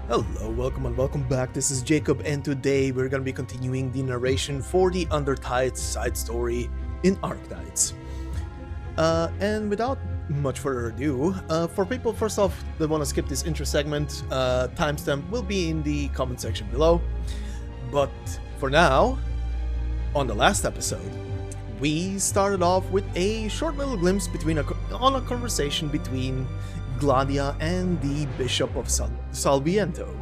Hello, welcome and welcome back. This is Jacob, and today we're gonna be continuing the narration for the Undertides side story in Arknights. And without much further ado, for people first off that want to skip this intro segment, timestamp will be in the comment section below. But for now, on the last episode, we started off with a short little glimpse on a conversation between Gladiia and the Bishop of Salviento.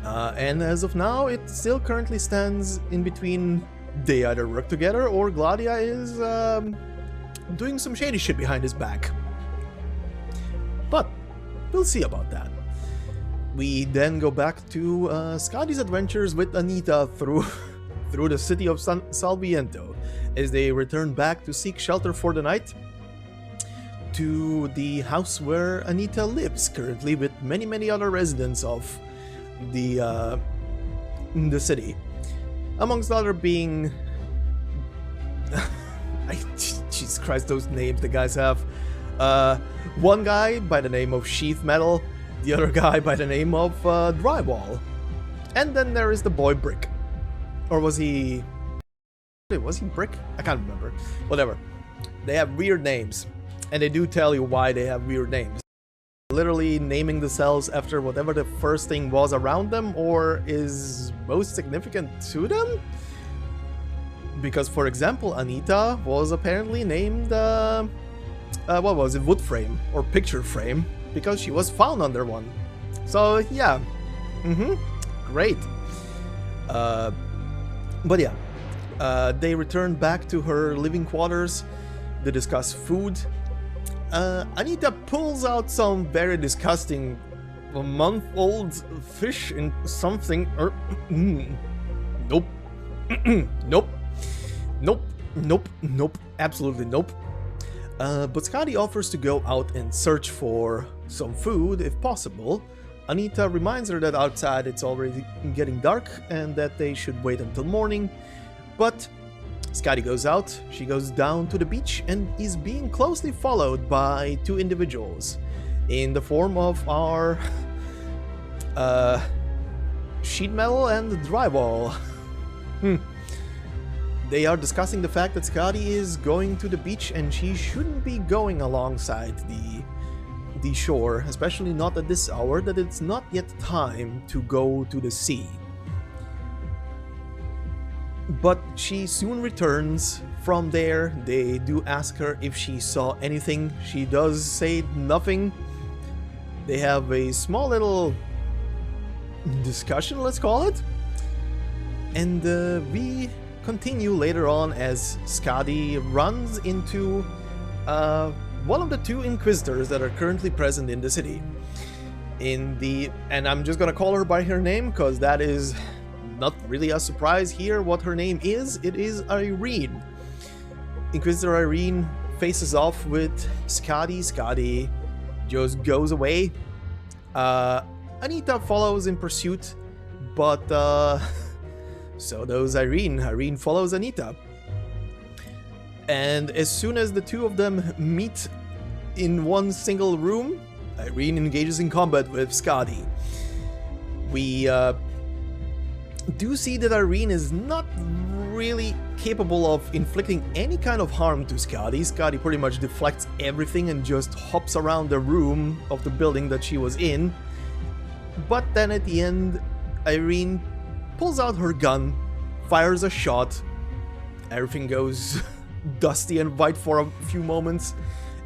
And as of now, it still currently stands in between they either work together or Gladiia is doing some shady shit behind his back. But we'll see about that. We then go back to Skadi's adventures with Anita through the city of Salviento as they return back to seek shelter for the night to the house where Anita lives currently with many other residents of the city, amongst other being Jesus Christ, those names the guys have. One guy by the name of Sheath Metal, the other guy by the name of Drywall, and then there is the boy Brick, or was he Brick? I can't remember. Whatever. They have weird names. And they do tell you why they have weird names. Literally naming the cells after whatever the first thing was around them or is most significant to them. Because, for example, Anita was apparently named, what was it, wood frame or picture frame, because she was found under one. So, yeah. Great. But yeah. They returned back to her living quarters to discuss food. Anita pulls out some very disgusting month-old fish in something. Nope. Nope. Absolutely nope. But Skadi offers to go out and search for some food if possible. Anita reminds her that outside it's already getting dark and that they should wait until morning. But Skadi goes out, she goes down to the beach and is being closely followed by two individuals in the form of our sheet metal and drywall. They are discussing the fact that Skadi is going to the beach and she shouldn't be going alongside the shore, especially not at this hour, that it's not yet time to go to the sea. But she soon returns from there. They do ask her if she saw anything. She does say nothing. They have a small little discussion, let's call it. And we continue later on as Skadi runs into one of the two Inquisitors that are currently present in the city. And I'm just gonna call her by her name because that is not really a surprise here what her name is. It is Irene. Inquisitor Irene faces off with Skadi. Skadi just goes away. Anita follows in pursuit, but so does Irene. Irene follows Anita. And as soon as the two of them meet in one single room, Irene engages in combat with Skadi. We do see that Irene is not really capable of inflicting any kind of harm to Skadi. Skadi pretty much deflects everything and just hops around the room of the building that she was in. But then at the end, Irene pulls out her gun, fires a shot, everything goes dusty and white for a few moments,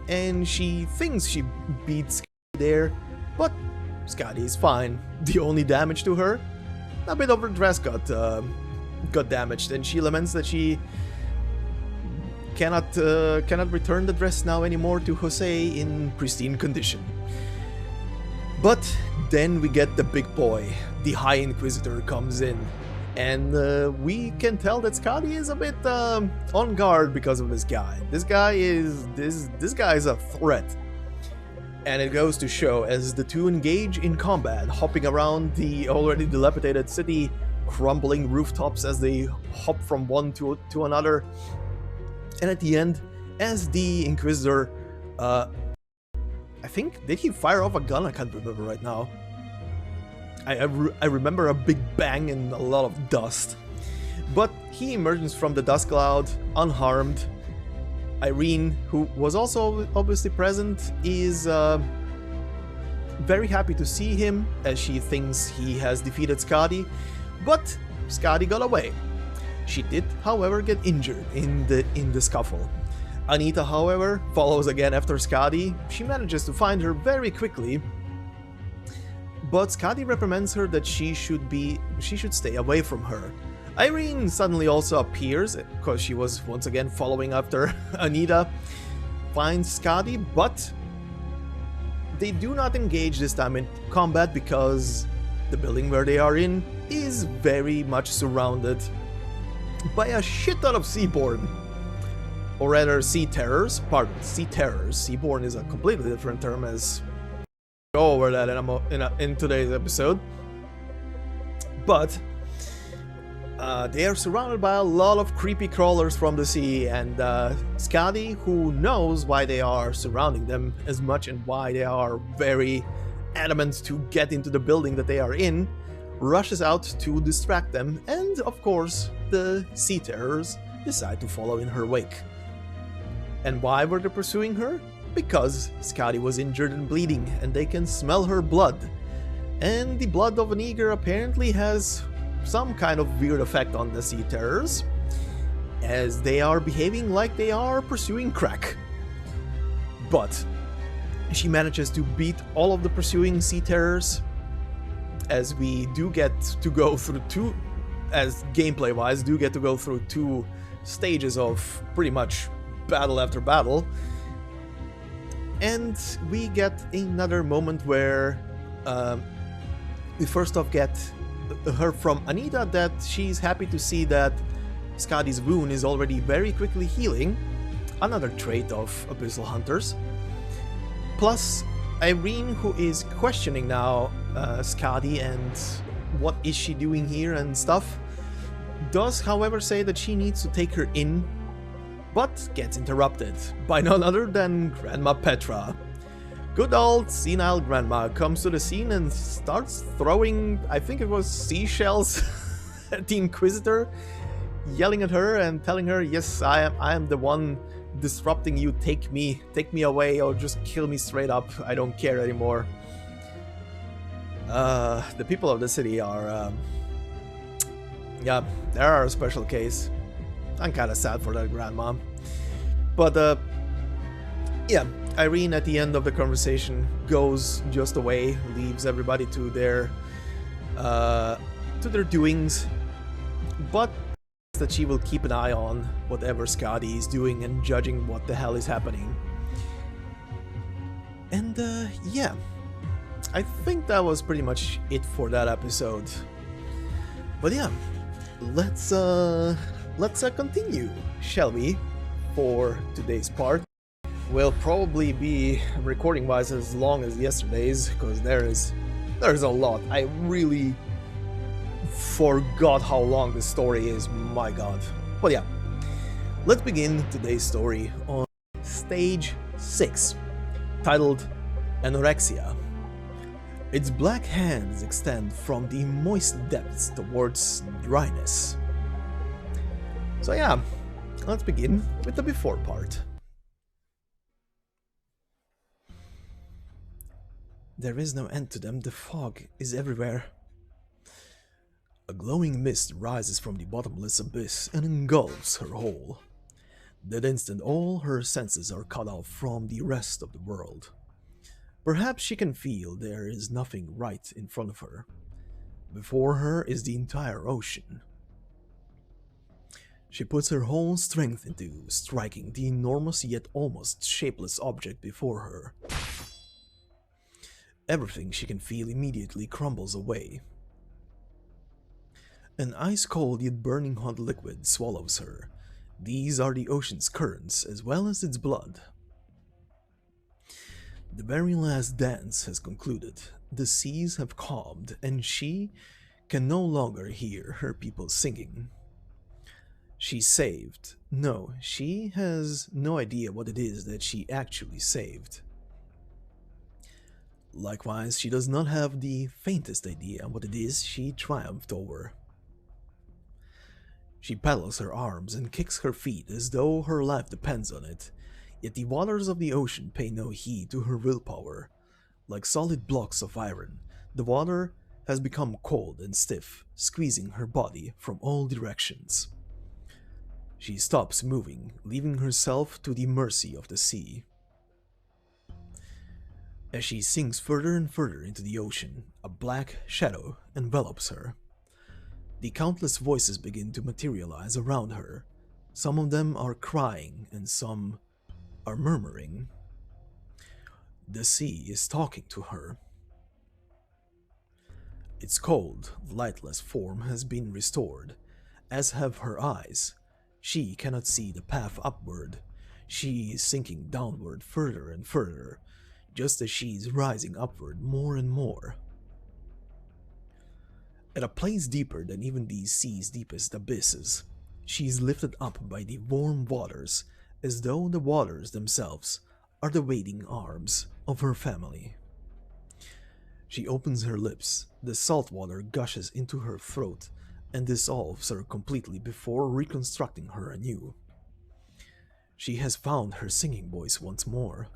and she thinks she beats Skadi there, but Skadi is fine. The only damage to her, a bit of her dress got damaged, and she laments that she cannot return the dress now anymore to Jose in pristine condition. But then we get the big boy, the High Inquisitor comes in, and we can tell that Skadi is a bit on guard because of this guy. This guy is a threat. And it goes to show as the two engage in combat, hopping around the already dilapidated city, crumbling rooftops as they hop from one to another. And at the end, as the Inquisitor I think, did he fire off a gun? I can't remember right now. I remember a big bang and a lot of dust. But he emerges from the dust cloud unharmed. Irene, who was also obviously present, is very happy to see him, as she thinks he has defeated Skadi, but Skadi got away. She did, however, get injured in the scuffle. Anita, however, follows again after Skadi. She manages to find her very quickly, but Skadi reprimands her that she should stay away from her. Irene suddenly also appears, because she was once again following after Anita, finds Skadi, but they do not engage this time in combat because the building where they are in is very much surrounded by a shit ton of Seaborn. Or rather, Sea Terrors. Pardon, Sea Terrors. Seaborn is a completely different term, as we'll go over that in today's episode. But they are surrounded by a lot of creepy crawlers from the sea, and Skadi, who knows why they are surrounding them as much and why they are very adamant to get into the building that they are in, rushes out to distract them, and of course the Sea Terrors decide to follow in her wake. And why were they pursuing her? Because Skadi was injured and bleeding, and they can smell her blood. And the blood of an eager apparently has some kind of weird effect on the Sea Terrors, as they are behaving like they are pursuing crack. But she manages to beat all of the pursuing Sea Terrors, as we do get to go through two, as gameplay wise, do get to go through two stages of pretty much battle after battle. And we get another moment where we first off get her from Anita that she's happy to see that Skadi's wound is already very quickly healing, another trait of Abyssal Hunters. Plus Irene, who is questioning now Skadi and what is she doing here and stuff, does however say that she needs to take her in, but gets interrupted by none other than Grandma Petra. Good old senile grandma comes to the scene and starts throwing, I think it was seashells at the Inquisitor, yelling at her and telling her, yes, I am the one disrupting you, take me away, or just kill me straight up, I don't care anymore. The people of the city are, yeah, they are a special case. I'm kinda sad for that grandma. But, yeah, Irene at the end of the conversation goes just away, leaves everybody to their doings, but that she will keep an eye on whatever Skadi is doing and judging what the hell is happening. And yeah, I think that was pretty much it for that episode. But yeah, let's continue, shall we, for today's part. Will probably be recording wise as long as yesterday's, because there's a lot. I really forgot how long the story is, my god. But yeah, let's begin today's story on stage 6, titled Anorexia. Its black hands extend from the moist depths towards dryness. So yeah, let's begin with the before part. There is no end to them, the fog is everywhere. A glowing mist rises from the bottomless abyss and engulfs her whole. That instant all her senses are cut off from the rest of the world. Perhaps she can feel there is nothing right in front of her. Before her is the entire ocean. She puts her whole strength into striking the enormous yet almost shapeless object before her. Everything she can feel immediately crumbles away. An ice-cold yet burning hot liquid swallows her. These are the ocean's currents as well as its blood. The very last dance has concluded. The seas have calmed, and she can no longer hear her people singing. She's saved. No, she has no idea what it is that she actually saved. Likewise, she does not have the faintest idea what it is she triumphed over. She paddles her arms and kicks her feet as though her life depends on it, yet the waters of the ocean pay no heed to her willpower. Like solid blocks of iron, the water has become cold and stiff, squeezing her body from all directions. She stops moving, leaving herself to the mercy of the sea. As she sinks further and further into the ocean, a black shadow envelops her. The countless voices begin to materialize around her. Some of them are crying and some are murmuring. The sea is talking to her. Its cold, lightless form has been restored, as have her eyes. She cannot see the path upward. She is sinking downward further and further, just as she is rising upward more and more. At a place deeper than even the sea's deepest abysses, she is lifted up by the warm waters, as though the waters themselves are the waiting arms of her family. She opens her lips, the salt water gushes into her throat and dissolves her completely before reconstructing her anew. She has found her singing voice once more.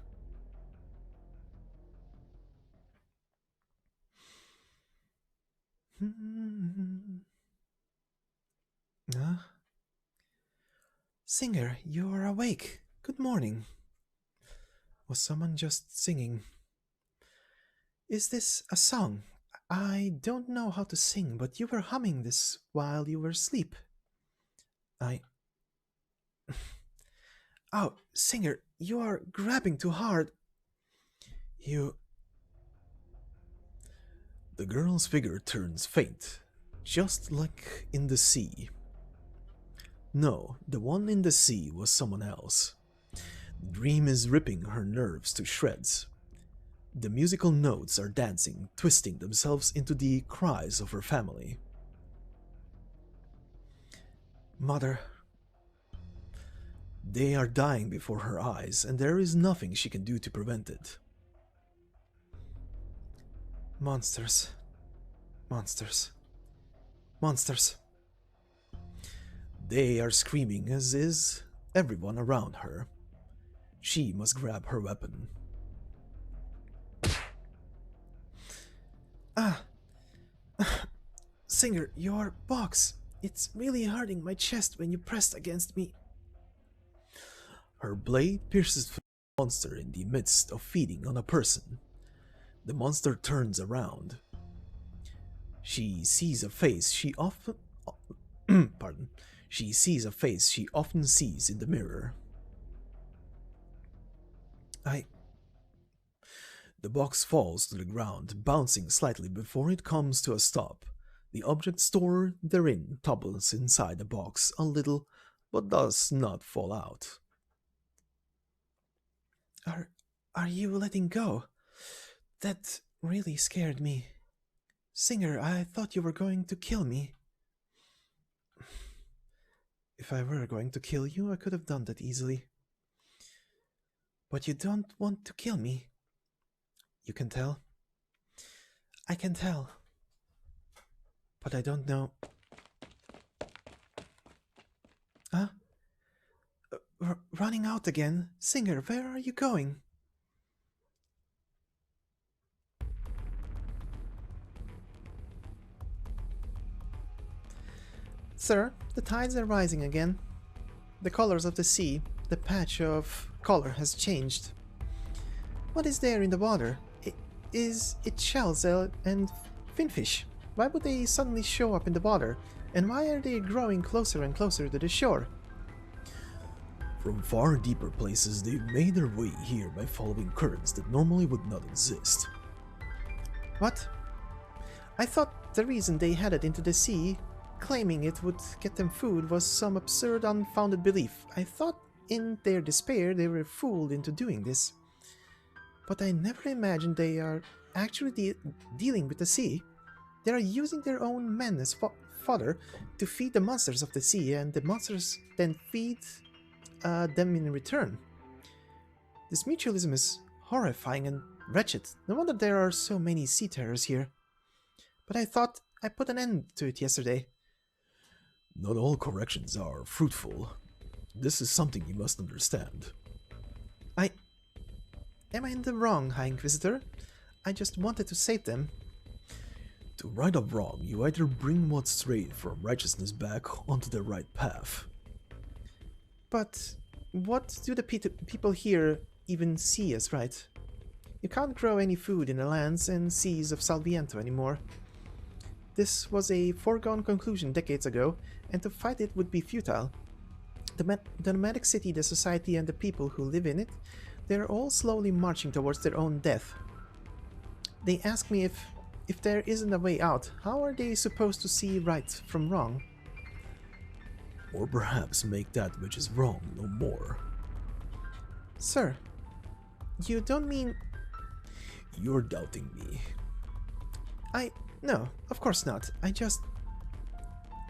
Singer, you are awake. Good morning. Was someone just singing? Is this a song? I don't know how to sing, but you were humming this while you were asleep. Oh, Singer, you are grabbing too hard. The girl's figure turns faint, just like in the sea. No, the one in the sea was someone else. The dream is ripping her nerves to shreds. The musical notes are dancing, twisting themselves into the cries of her family. Mother. They are dying before her eyes, and there is nothing she can do to prevent it. Monsters. Monsters. Monsters. They are screaming, as is everyone around her. She must grab her weapon. Singer, your box. It's really hurting my chest when you pressed against me. Her blade pierces through the monster in the midst of feeding on a person. The monster turns around. She sees a face she often sees in the mirror. The box falls to the ground, bouncing slightly before it comes to a stop. The object stored therein topbles inside the box a little, but does not fall out. Are you letting go? That really scared me. Singer, I thought you were going to kill me. If I were going to kill you, I could have done that easily. But you don't want to kill me. You can tell. I can tell. But I don't know. Huh? Running out again? Singer, where are you going? Sir, the tides are rising again. The colors of the sea, the patch of color has changed. What is there in the water? Is it shells and finfish? Why would they suddenly show up in the water? And why are they growing closer and closer to the shore? From far deeper places, they've made their way here by following currents that normally would not exist. What? I thought the reason they headed into the sea, claiming it would get them food, was some absurd, unfounded belief. I thought in their despair they were fooled into doing this. But I never imagined they are actually dealing with the sea. They are using their own men as fodder to feed the monsters of the sea, and the monsters then feed them in return. This mutualism is horrifying and Wretched. No wonder there are so many sea terrors here. But I thought I put an end to it yesterday. Not all corrections are fruitful. This is something you must understand. Am I in the wrong, High Inquisitor? I just wanted to save them. To right a wrong, you either bring what's strayed from righteousness back onto the right path. But what do the people here even see as right? You can't grow any food in the lands and seas of Salviento anymore. This was a foregone conclusion decades ago, and to fight it would be futile. The nomadic city, the society, and the people who live in it, they're all slowly marching towards their own death. They ask me if there isn't a way out, how are they supposed to see right from wrong? Or perhaps make that which is wrong no more. Sir, you don't mean... You're doubting me. No, of course not.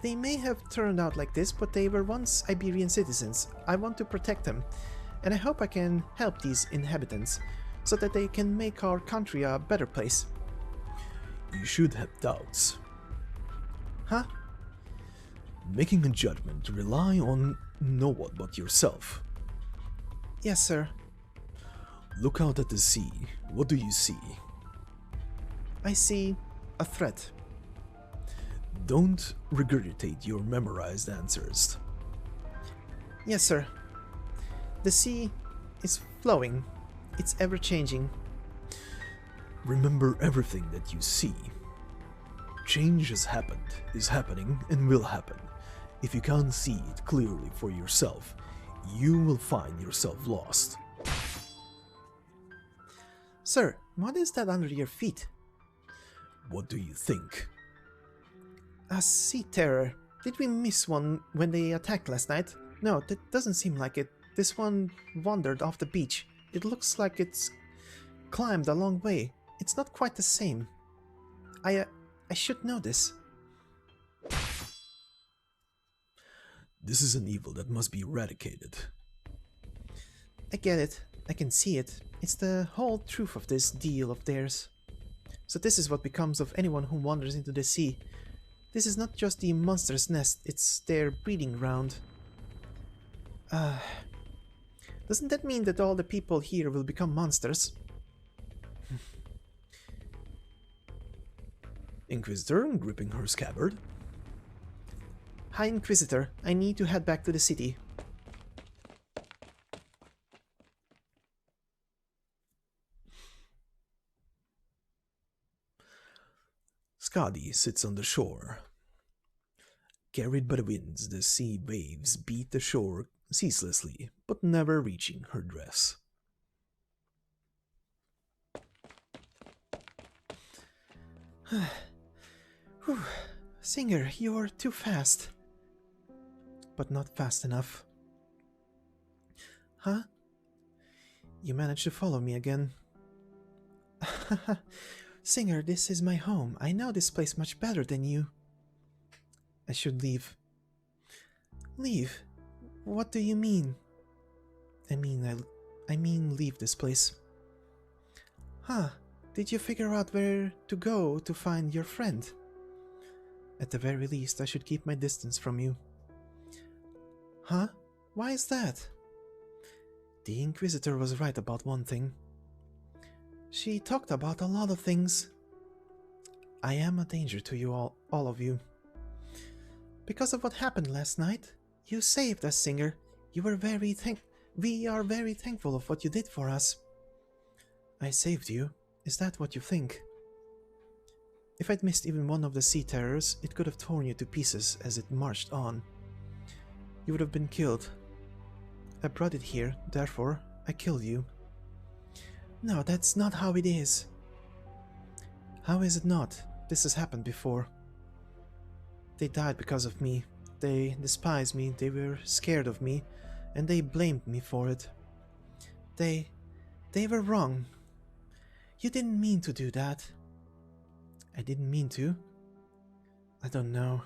They may have turned out like this, but they were once Iberian citizens. I want to protect them, and I hope I can help these inhabitants, so that they can make our country a better place. You should have doubts. Huh? Making a judgment, rely on no one but yourself. Yes, sir. Look out at the sea. What do you see? I see a threat. Don't regurgitate your memorized answers. Yes, sir. The sea is flowing. It's ever-changing. Remember everything that you see. Change has happened, is happening, and will happen. If you can't see it clearly for yourself, you will find yourself lost. Sir, what is that under your feet? What do you think? A sea terror. Did we miss one when they attacked last night? No, that doesn't seem like it. This one wandered off the beach. It looks like it's climbed a long way. It's not quite the same. I should know this. This is an evil that must be eradicated. I get it. I can see it. It's the whole truth of this deal of theirs. So this is what becomes of anyone who wanders into the sea. This is not just the monster's nest, it's their breeding ground. Doesn't that mean that all the people here will become monsters? Inquisitor, gripping her scabbard. High Inquisitor, I need to head back to the city. Skadi sits on the shore. Carried by the winds, the sea waves beat the shore ceaselessly, but never reaching her dress. Singer, you're too fast. But not fast enough. Huh? You managed to follow me again. Singer, this is my home. I know this place much better than you. I should leave. Leave? What do you mean? I mean leave this place. Huh? Did you figure out where to go to find your friend? At the very least, I should keep my distance from you. Huh? Why is that? The Inquisitor was right about one thing. She talked about a lot of things. I am a danger to you all of you. Because of what happened last night, you saved us, Singer. We are very thankful of what you did for us. I saved you. Is that what you think? If I'd missed even one of the sea terrors, it could have torn you to pieces as it marched on. You would have been killed. I brought it here, therefore I killed you. No, that's not how it is. How is it not? This has happened before. They died because of me. They despised me, they were scared of me, and they blamed me for it. They were wrong. You didn't mean to do that. I didn't mean to. I don't know.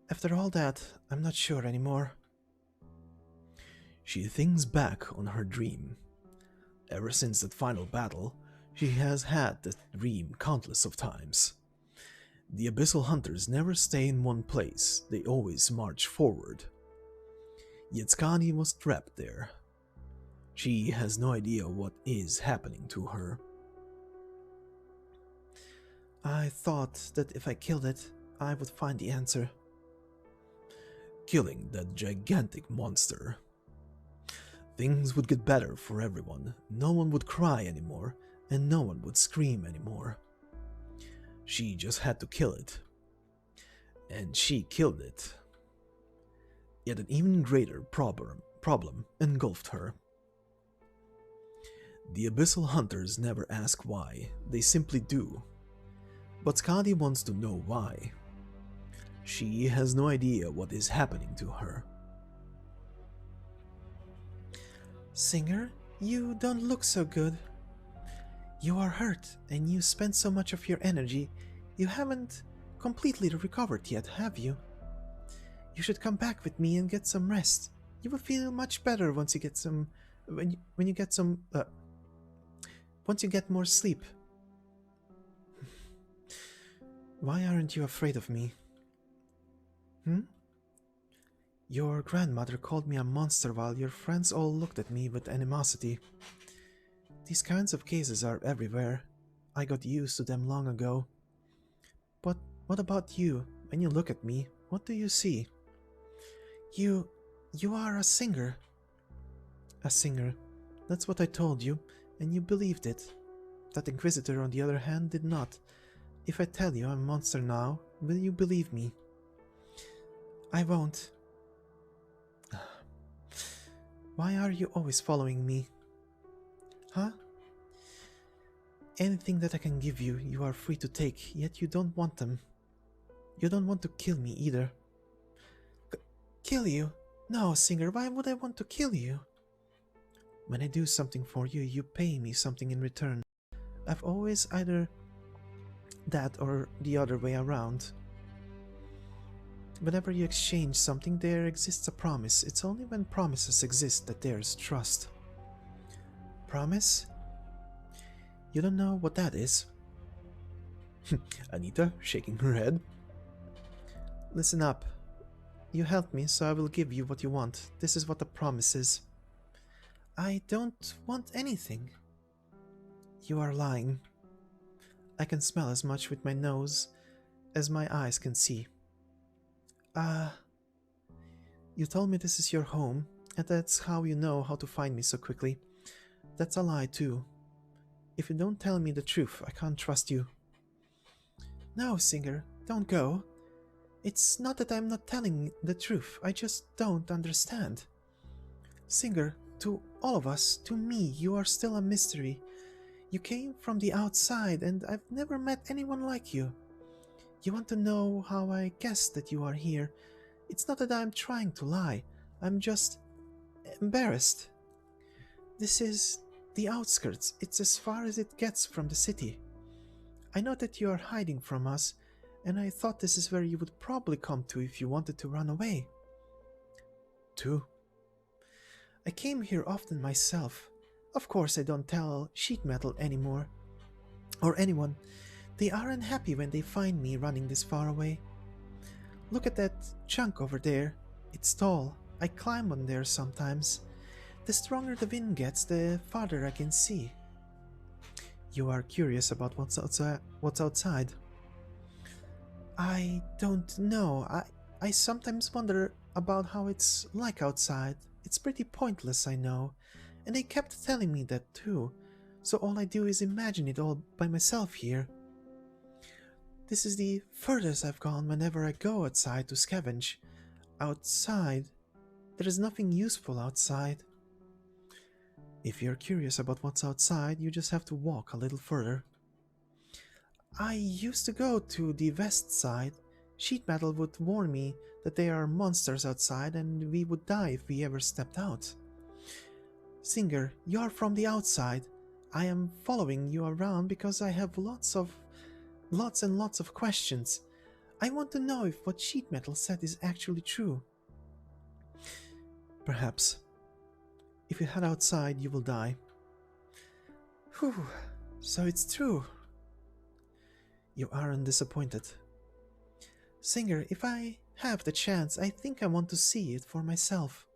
After all that, I'm not sure anymore. She thinks back on her dream. Ever since that final battle, she has had that dream countless of times. The Abyssal Hunters never stay in one place, they always march forward. Yet Skadi was trapped there. She has no idea what is happening to her. I thought that if I killed it, I would find the answer. Killing that gigantic monster. Things would get better for everyone. No one would cry anymore, and no one would scream anymore. She just had to kill it. And she killed it. Yet an even greater problem engulfed her. The Abyssal Hunters never ask why, they simply do. But Skadi wants to know why. She has no idea what is happening to her. Singer, you don't look so good. You are hurt, and you spent so much of your energy. You haven't completely recovered yet, have you? You should come back with me and get some rest. You will feel much better once you get some... once you get more sleep. Why aren't you afraid of me? Your grandmother called me a monster while your friends all looked at me with animosity. These kinds of cases are everywhere. I got used to them long ago. But what about you? When you look at me, what do you see? You are a singer. A singer. That's what I told you, and you believed it. That Inquisitor, on the other hand, did not. If I tell you I'm a monster now, will you believe me? I won't. Why are you always following me? Huh? Anything that I can give you, you are free to take, yet you don't want them. You don't want to kill me either. Kill you? No, Singer, why would I want to kill you? When I do something for you, you pay me something in return. I've always either that or the other way around. Whenever you exchange something, there exists a promise. It's only when promises exist that there's trust. Promise? You don't know what that is? Anita, shaking her head. Listen up. You helped me, so I will give you what you want. This is what the promise is. I don't want anything. You are lying. I can smell as much with my nose as my eyes can see. You told me this is your home, and that's how you know how to find me so quickly. That's a lie too. If you don't tell me the truth, I can't trust you. No, Singer, don't go. It's not that I'm not telling the truth, I just don't understand. Singer, to all of us, to me, you are still a mystery. You came from the outside, and I've never met anyone like you. You want to know how I guessed that you are here. It's not that I'm trying to lie, I'm just embarrassed. This is the outskirts. It's as far as it gets from the city. I know that you are hiding from us, and I thought this is where you would probably come to if you wanted to run away. To? I came here often myself. Of course I don't tell sheet metal anymore. Or anyone. They are unhappy when they find me running this far away. Look at that chunk over there. It's tall. I climb on there sometimes. The stronger the wind gets, the farther I can see. You are curious about what's outside. I don't know. I sometimes wonder about how it's like outside. It's pretty pointless, I know. And they kept telling me that too. So all I do is imagine it all by myself here. This is the furthest I've gone whenever I go outside to scavenge. Outside? There is nothing useful outside. If you're curious about what's outside, you just have to walk a little further. I used to go to the west side. Sheet metal would warn me that there are monsters outside and we would die if we ever stepped out. Singer, you're from the outside. I am following you around because I have lots and lots of questions. I want to know if what sheet metal said is actually true. Perhaps. If you head outside, you will die. Whew, so it's true. You aren't disappointed. Singer, if I have the chance, I think I want to see it for myself.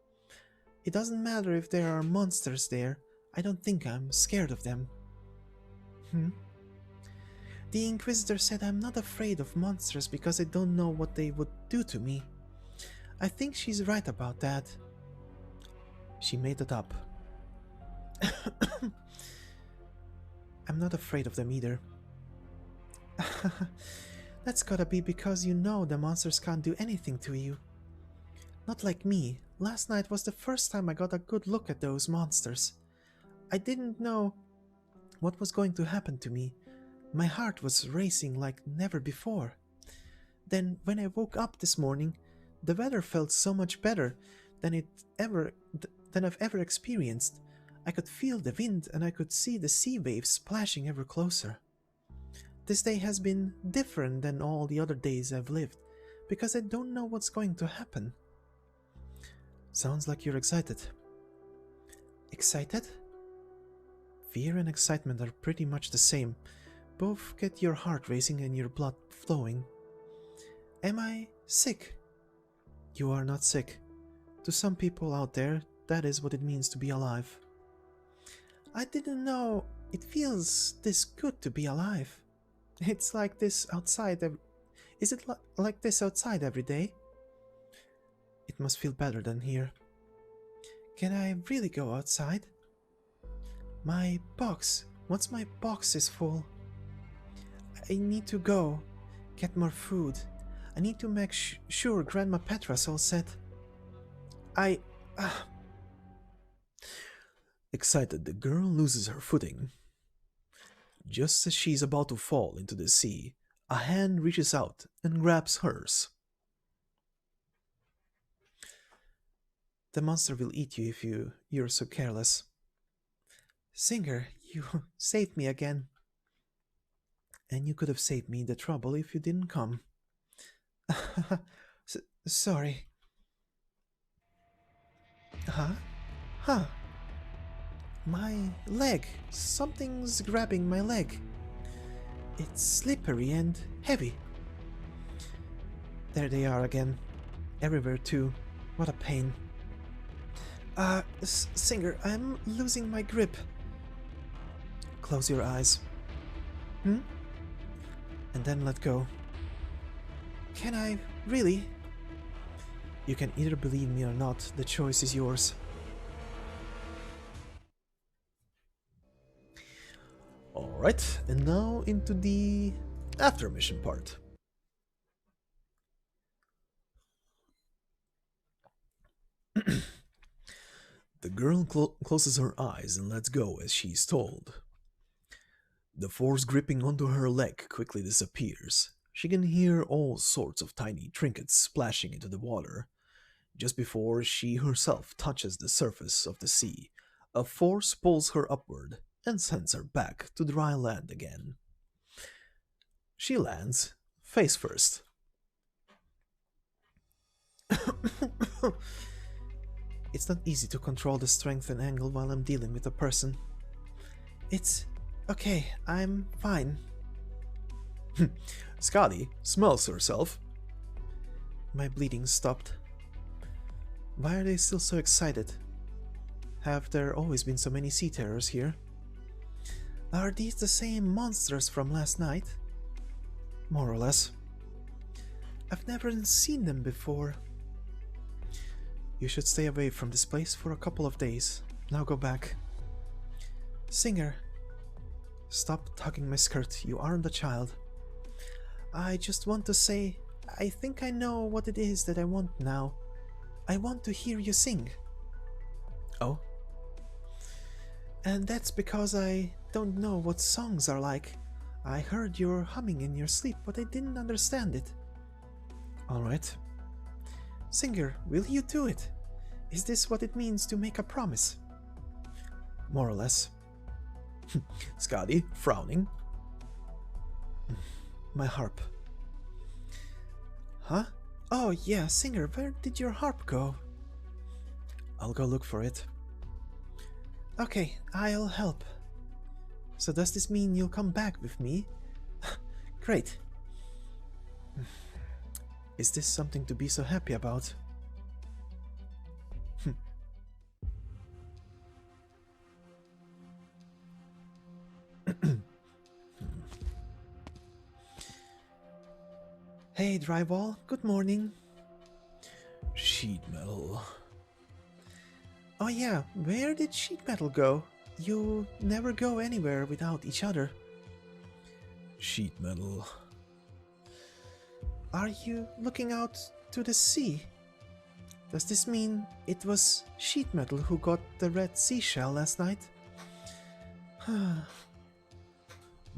It doesn't matter if there are monsters there, I don't think I'm scared of them. The Inquisitor said I'm not afraid of monsters because I don't know what they would do to me. I think she's right about that. She made it up. I'm not afraid of them either. That's gotta be because you know the monsters can't do anything to you. Not like me. Last night was the first time I got a good look at those monsters. I didn't know what was going to happen to me. My heart was racing like never before. Then, when I woke up this morning, the weather felt so much better than I've ever experienced. I could feel the wind and I could see the sea waves splashing ever closer. This day has been different than all the other days I've lived, because I don't know what's going to happen. Sounds like you're excited. Excited? Fear and excitement are pretty much the same. Both get your heart racing and your blood flowing. Am I sick? You are not sick. To some people out there, that is what it means to be alive. I didn't know it feels this good to be alive. It's like this outside. Is it like this outside every day? It must feel better than here. Can I really go outside? My box. Once my box is full, I need to go get more food. I need to make sure Grandma Petra's all set. Excited, the girl loses her footing. Just as she's about to fall into the sea, a hand reaches out and grabs hers. The monster will eat you if you're so careless. Singer, you saved me again. And you could have saved me the trouble if you didn't come. Sorry. Huh? My leg. Something's grabbing my leg. It's slippery and heavy. There they are again. Everywhere too. What a pain. Singer, I'm losing my grip. Close your eyes. And then let go. Can I really? You can either believe me or not. The choice is yours. Alright, and now into the after mission part. The girl closes her eyes and lets go as she's told. The force gripping onto her leg quickly disappears. She can hear all sorts of tiny trinkets splashing into the water. Just before she herself touches the surface of the sea, a force pulls her upward and sends her back to dry land again. She lands face first. It's not easy to control the strength and angle while I'm dealing with a person. It's okay, I'm fine. Skadi smells herself. My bleeding stopped. Why are they still so excited? Have there always been so many sea terrors here? Are these the same monsters from last night? More or less. I've never seen them before. You should stay away from this place for a couple of days. Now go back. Singer. Stop tugging my skirt. You aren't a child. I just want to say, I think I know what it is that I want now. I want to hear you sing. Oh? And that's because I don't know what songs are like. I heard you humming in your sleep, but I didn't understand it. Alright. Singer, will you do it? Is this what it means to make a promise? More or less. Skadi, frowning. My harp. Huh? Oh yeah, Singer, where did your harp go? I'll go look for it. Okay, I'll help. So does this mean you'll come back with me? Great. Is this something to be so happy about? Hey, Drywall, good morning. Sheet metal. Oh yeah, where did sheet metal go? You never go anywhere without each other. Sheet metal. Are you looking out to the sea? Does this mean it was sheet metal who got the red seashell last night?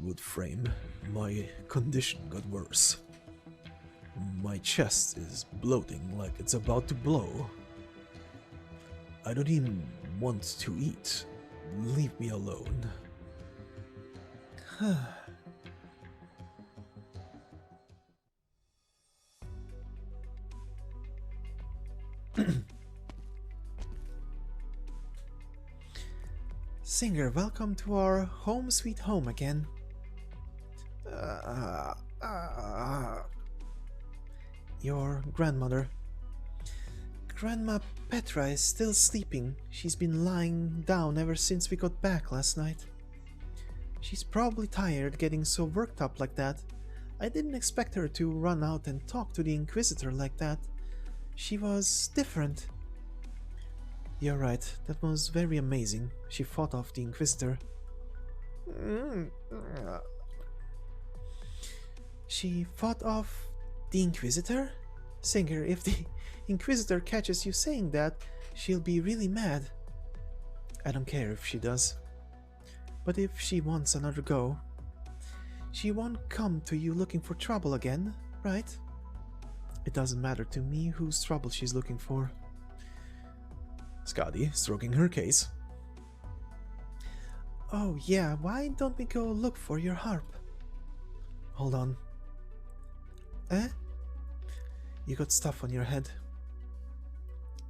Wood frame. My condition got worse. My chest is bloating like it's about to blow. I don't even want to eat. Leave me alone. Singer, welcome to our home sweet home again. Your grandmother. Grandma Petra is still sleeping. She's been lying down ever since we got back last night. She's probably tired getting so worked up like that. I didn't expect her to run out and talk to the Inquisitor like that. She was different. You're right, that was very amazing. She fought off the Inquisitor. She fought off the Inquisitor? Singer, if the Inquisitor catches you saying that, she'll be really mad. I don't care if she does. But if she wants another go, she won't come to you looking for trouble again, right? It doesn't matter to me whose trouble she's looking for. Skadi stroking her case. Oh yeah, why don't we go look for your harp? Hold on. Eh? You got stuff on your head.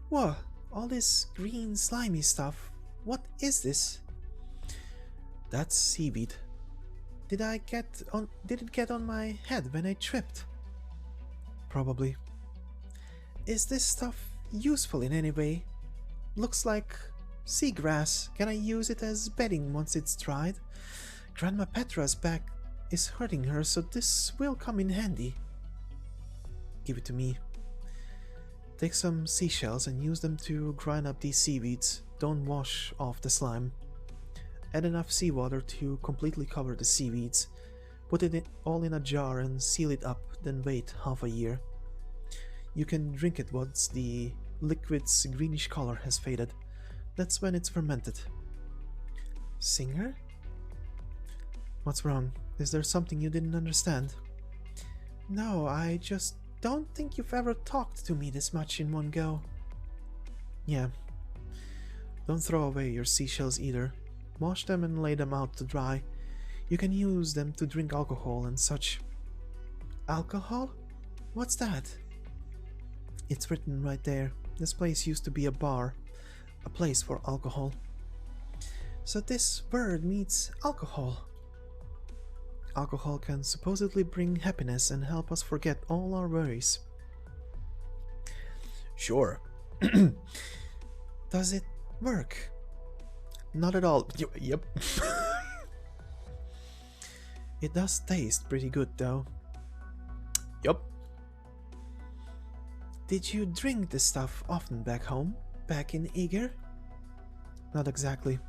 What? All this green slimy stuff. What is this? That's seaweed. Did it get on my head when I tripped? Probably. Is this stuff useful in any way? Looks like seagrass. Can I use it as bedding once it's dried? Grandma Petra's back is hurting her, so this will come in handy. Give it to me. Take some seashells and use them to grind up these seaweeds. Don't wash off the slime. Add enough seawater to completely cover the seaweeds. Put it all in a jar and seal it up, then wait half a year. You can drink it once the liquid's greenish color has faded. That's when it's fermented. Singer? What's wrong? Is there something you didn't understand? No, I just don't think you've ever talked to me this much in one go. Yeah. Don't throw away your seashells either. Wash them and lay them out to dry. You can use them to drink alcohol and such. Alcohol? What's that? It's written right there. This place used to be a bar, a place for alcohol. So this word means alcohol. Alcohol can supposedly bring happiness and help us forget all our worries. Sure. Does it work? Not at all. Yep. It does taste pretty good though. Yup. Did you drink this stuff often back home? Back in Eger? Not exactly.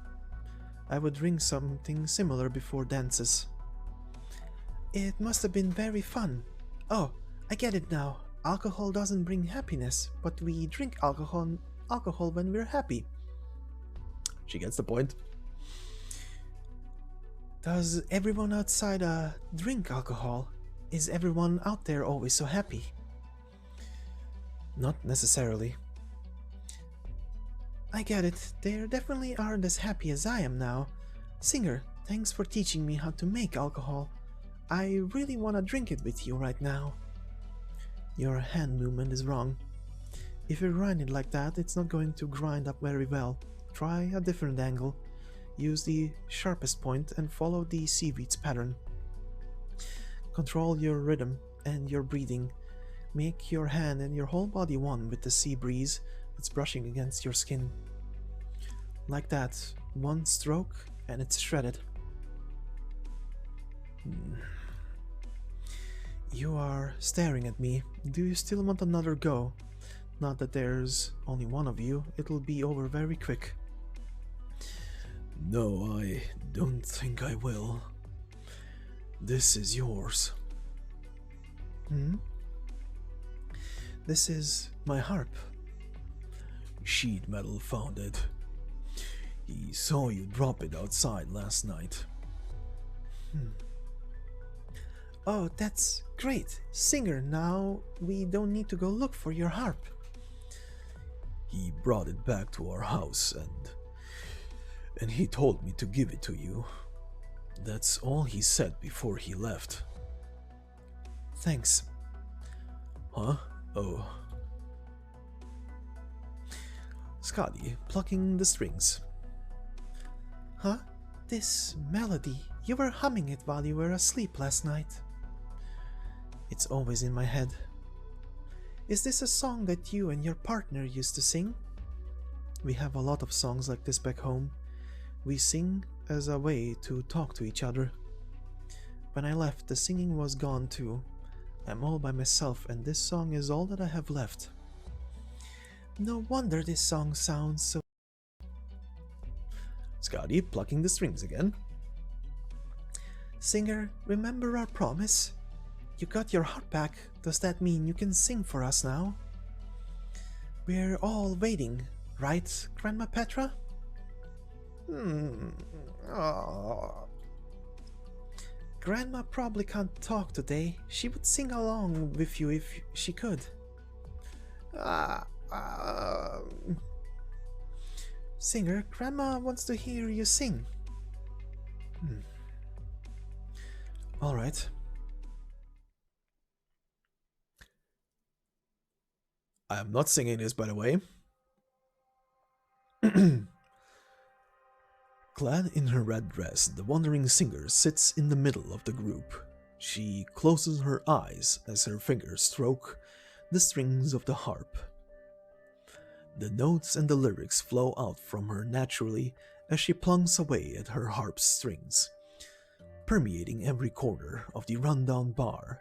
I would drink something similar before dances. It must have been very fun. Oh, I get it now. Alcohol doesn't bring happiness, but we drink alcohol when we're happy. She gets the point. Does everyone outside drink alcohol? Is everyone out there always so happy? Not necessarily. I get it. They definitely aren't as happy as I am now. Singer, thanks for teaching me how to make alcohol. I really want to drink it with you right now. Your hand movement is wrong. If you grind it like that, it's not going to grind up very well. Try a different angle. Use the sharpest point and follow the seaweed's pattern. Control your rhythm and your breathing. Make your hand and your whole body one with the sea breeze that's brushing against your skin. Like that, one stroke and it's shredded. You are staring at me. Do you still want another go? Not that there's only one of you, it'll be over very quick. No, I don't think I will. This is yours. This is my harp. Sheet metal found it. He saw you drop it outside last night. Oh, that's great. Singer, now we don't need to go look for your harp. He brought it back to our house and he told me to give it to you. That's all he said before he left. Thanks. Huh? Oh. Skadi, plucking the strings. Huh? This melody, you were humming it while you were asleep last night. It's always in my head. Is this a song that you and your partner used to sing? We have a lot of songs like this back home. We sing as a way to talk to each other. When I left, the singing was gone too. I'm all by myself and this song is all that I have left. No wonder this song sounds so... Skadi, plucking the strings again. Singer, remember our promise? You got your harp back. Does that mean you can sing for us now? We're all waiting, right, Grandma Petra? Grandma probably can't talk today. She would sing along with you if she could. Singer, Grandma wants to hear you sing. All right. I am not singing this, by the way. Clad in her red dress, the wandering singer sits in the middle of the group. She closes her eyes as her fingers stroke the strings of the harp. The notes and the lyrics flow out from her naturally as she plunks away at her harp's strings. Permeating every corner of the rundown bar,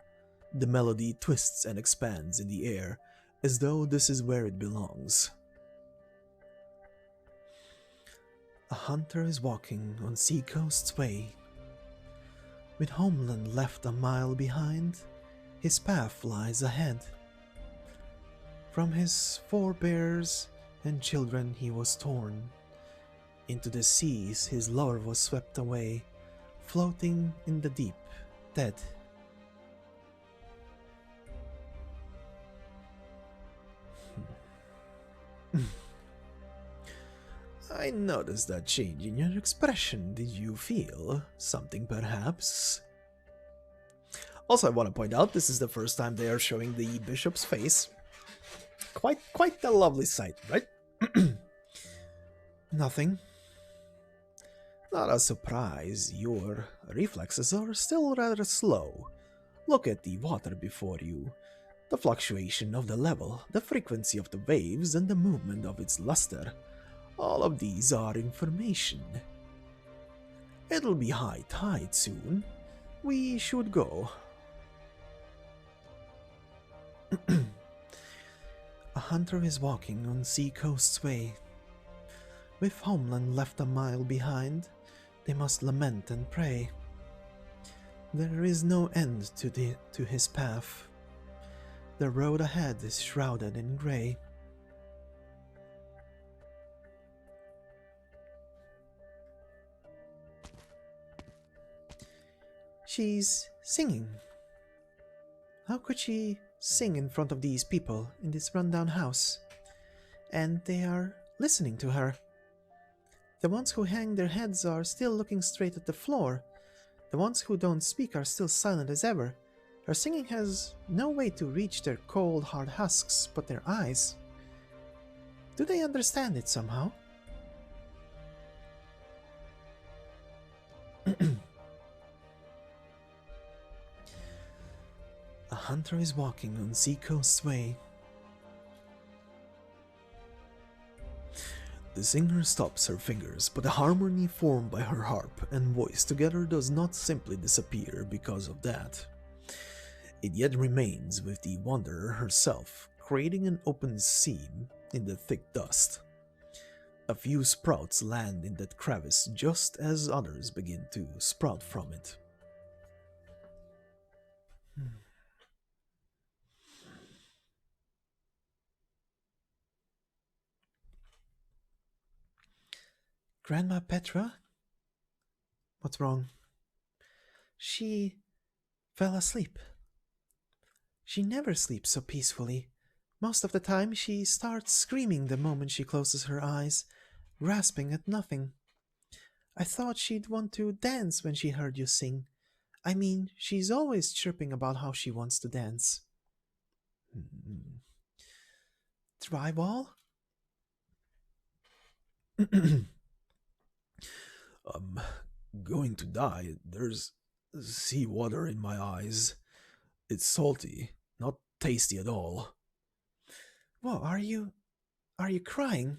the melody twists and expands in the air as though this is where it belongs. A hunter is walking on Seacoast's way. With homeland left a mile behind, his path lies ahead. From his forebears and children he was torn. Into the seas his lover was swept away, floating in the deep, dead. I noticed that change in your expression. Did you feel something, perhaps? Also, I want to point out, this is the first time they are showing the bishop's face. Quite a lovely sight, right? Nothing. Not a surprise. Your reflexes are still rather slow. Look at the water before you. The fluctuation of the level, the frequency of the waves, and the movement of its luster. All of these are information. It'll be high tide soon. We should go. A hunter is walking on Seacoast's way. With homeland left a mile behind, they must lament and pray. There is no end to his path. The road ahead is shrouded in grey. She's singing. How could she sing in front of these people in this rundown house? And they are listening to her. The ones who hang their heads are still looking straight at the floor. The ones who don't speak are still silent as ever. Her singing has no way to reach their cold, hard husks but their eyes. Do they understand it somehow? hunter is walking on Seacoast's way. The singer stops her fingers, but the harmony formed by her harp and voice together does not simply disappear because of that. It yet remains with the wanderer herself, creating an open seam in the thick dust. A few sprouts land in that crevice just as others begin to sprout from it. Grandma Petra? What's wrong? She fell asleep. She never sleeps so peacefully. Most of the time she starts screaming the moment she closes her eyes, grasping at nothing. I thought she'd want to dance when she heard you sing. I mean, she's always chirping about how she wants to dance. Drywall? I'm going to die. There's seawater in my eyes. It's salty, not tasty at all. Whoa, are you crying?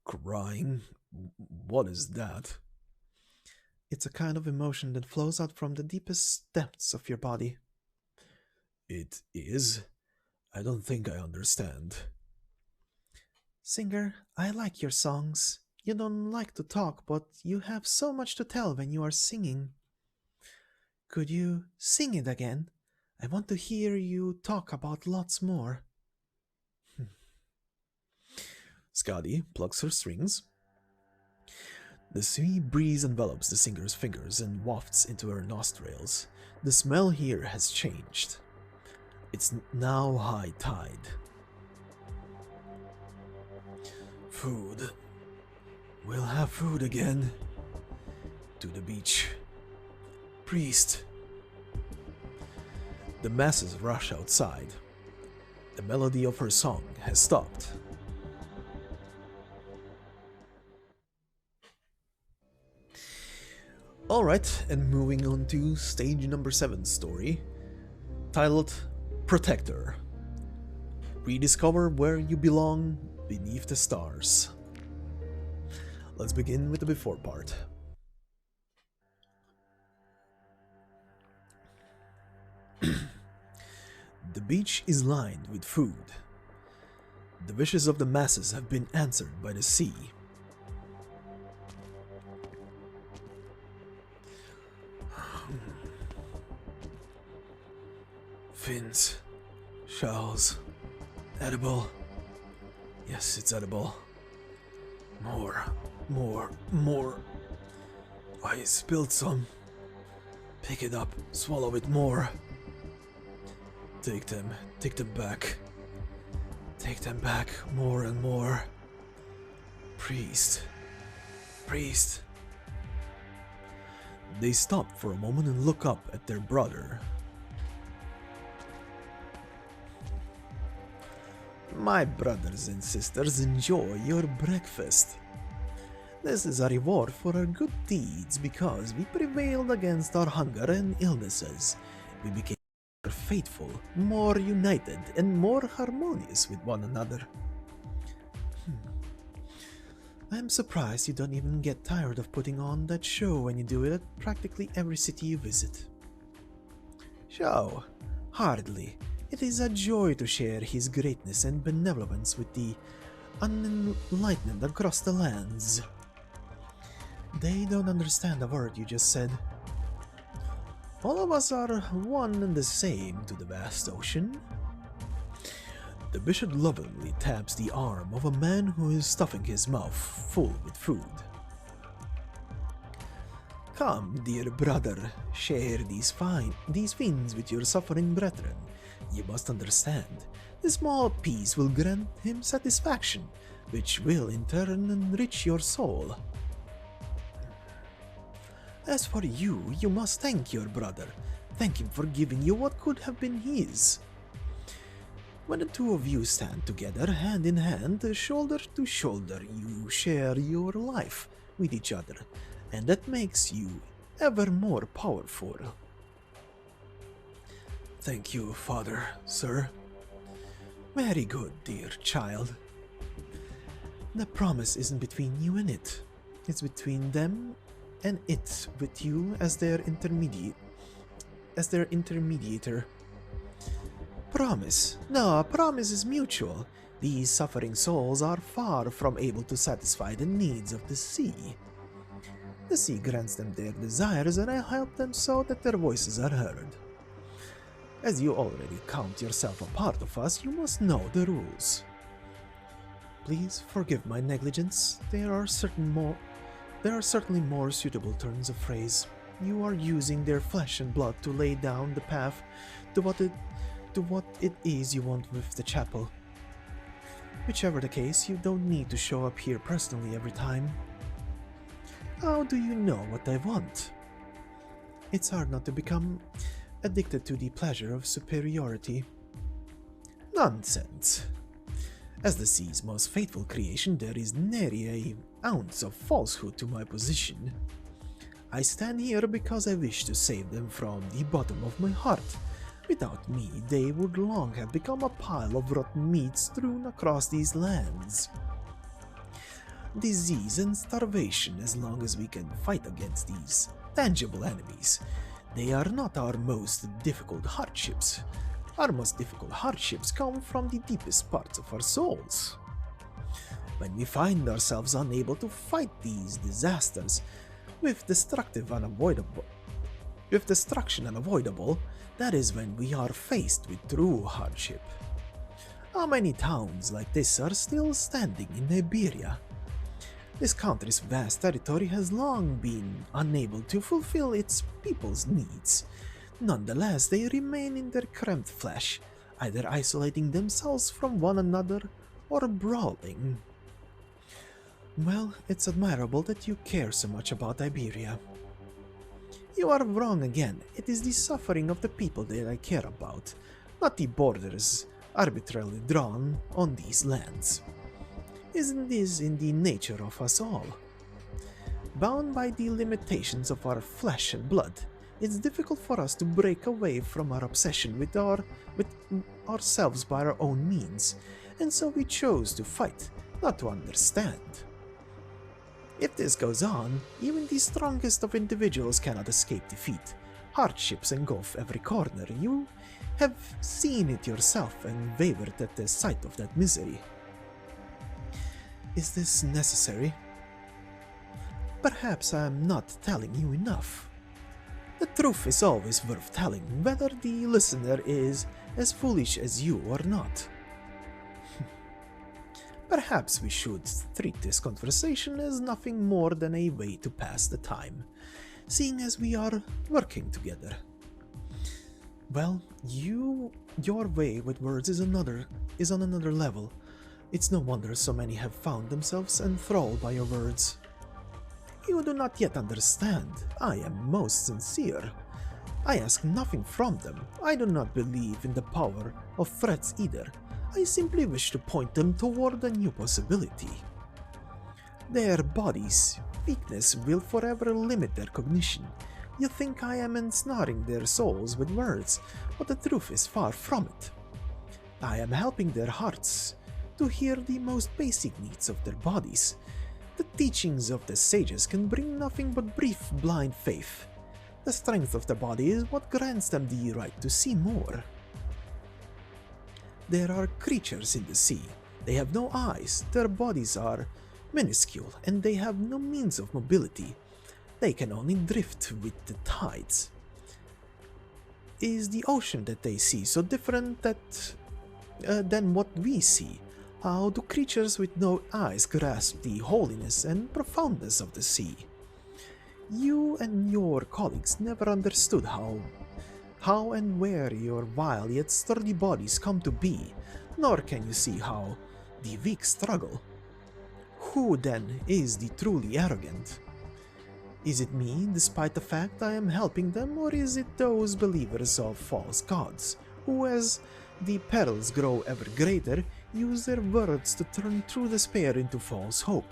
Crying? What is that? It's a kind of emotion that flows out from the deepest depths of your body. It is? I don't think I understand. Singer, I like your songs. You don't like to talk, but you have so much to tell when you are singing. Could you sing it again? I want to hear you talk about lots more. Skadi plucks her strings. The sea breeze envelops the singer's fingers and wafts into her nostrils. The smell here has changed. It's now high tide. Food. We'll have food again. To the beach. Priest. The masses rush outside. The melody of her song has stopped. Alright, and moving on to stage number 7 story, titled Protector. Rediscover where you belong beneath the stars. Let's begin with the before part. The beach is lined with food. The wishes of the masses have been answered by the sea. Fins, shells, edible. Yes, it's edible. More. I spilled some. Pick it up, swallow it more. Take them back. Take them back, more and more. Priest. They stop for a moment and look up at their brother. My brothers and sisters, enjoy your breakfast. This is a reward for our good deeds because we prevailed against our hunger and illnesses. We became more faithful, more united, and more harmonious with one another. I'm surprised you don't even get tired of putting on that show when you do it at practically every city you visit. Show? Hardly. It is a joy to share his greatness and benevolence with the unenlightened across the lands. They don't understand a word you just said. All of us are one and the same to the vast ocean. The bishop lovingly taps the arm of a man who is stuffing his mouth full with food. Come, dear brother, share these fins with your suffering brethren. You must understand, the small piece will grant him satisfaction, which will in turn enrich your soul. As for you, you must thank your brother. Thank him for giving you what could have been his. When the two of you stand together, hand in hand, shoulder to shoulder, you share your life with each other, and that makes you ever more powerful. Thank you, father, sir. Very good, dear child. The promise isn't between you and it. It's between them and it, with you as their intermediator. Promise? No, promise is mutual. These suffering souls are far from able to satisfy the needs of the sea. The sea grants them their desires, and I help them so that their voices are heard. As you already count yourself a part of us, you must know the rules. Please forgive my negligence. There are certainly more suitable turns of phrase. You are using their flesh and blood to lay down the path to what it is you want with the chapel. Whichever the case, you don't need to show up here personally every time. How do you know what I want? It's hard not to become addicted to the pleasure of superiority. Nonsense. As the sea's most faithful creation, there is nary an ounce of falsehood to my position. I stand here because I wish to save them from the bottom of my heart. Without me, they would long have become a pile of rotten meat strewn across these lands. Disease and starvation, as long as we can fight against these tangible enemies. They are not our most difficult hardships. Our most difficult hardships come from the deepest parts of our souls. When we find ourselves unable to fight these disasters, with destruction unavoidable, that is when we are faced with true hardship. How many towns like this are still standing in Iberia? This country's vast territory has long been unable to fulfill its people's needs. Nonetheless, they remain in their cramped flesh, either isolating themselves from one another or brawling. Well, it's admirable that you care so much about Iberia. You are wrong again. It is the suffering of the people that I care about, not the borders arbitrarily drawn on these lands. Isn't this in the nature of us all? Bound by the limitations of our flesh and blood, it's difficult for us to break away from our obsession with ourselves by our own means, and so we chose to fight, not to understand. If this goes on, even the strongest of individuals cannot escape defeat. Hardships engulf every corner. You have seen it yourself and wavered at the sight of that misery. Is this necessary? Perhaps I am not telling you enough. The truth is always worth telling, whether the listener is as foolish as you or not. Perhaps we should treat this conversation as nothing more than a way to pass the time, seeing as we are working together. Well, your way with words is on another level. It's no wonder so many have found themselves enthralled by your words. You do not yet understand. I am most sincere. I ask nothing from them. I do not believe in the power of threats either. I simply wish to point them toward a new possibility. Their bodies' weakness will forever limit their cognition. You think I am ensnaring their souls with words, but the truth is far from it. I am helping their hearts to hear the most basic needs of their bodies. The teachings of the sages can bring nothing but brief, blind faith. The strength of the body is what grants them the right to see more. There are creatures in the sea. They have no eyes, their bodies are minuscule, and they have no means of mobility. They can only drift with the tides. Is the ocean that they see so different than what we see? How do creatures with no eyes grasp the holiness and profoundness of the sea? You and your colleagues never understood how and where your vile yet sturdy bodies come to be, nor can you see how the weak struggle. Who then is the truly arrogant? Is it me, despite the fact I am helping them, or is it those believers of false gods, who, as the perils grow ever greater, use their words to turn true despair into false hope,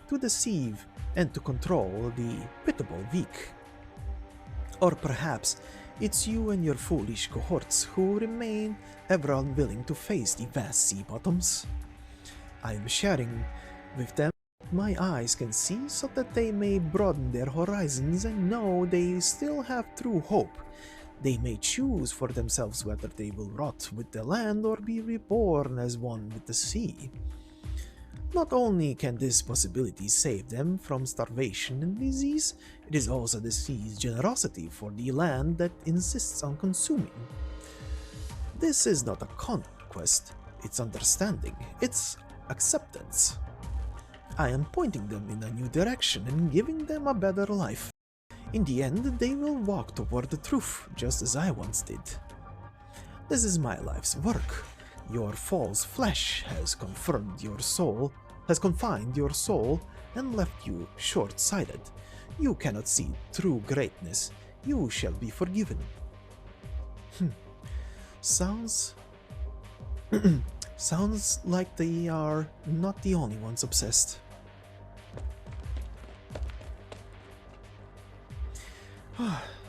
to deceive and to control the pitiable weak? Or perhaps It's you and your foolish cohorts who remain ever unwilling to face the vast sea bottoms. I am sharing with them what my eyes can see so that they may broaden their horizons and know they still have true hope. They may choose for themselves whether they will rot with the land or be reborn as one with the sea. Not only can this possibility save them from starvation and disease, it is also the sea's generosity for the land that insists on consuming. This is not a conquest, it's understanding, it's acceptance. I am pointing them in a new direction and giving them a better life. In the end, they will walk toward the truth, just as I once did. This is my life's work. Your false flesh has confined your soul and left you short-sighted. You cannot see true greatness. You shall be forgiven. Sounds like they are not the only ones obsessed.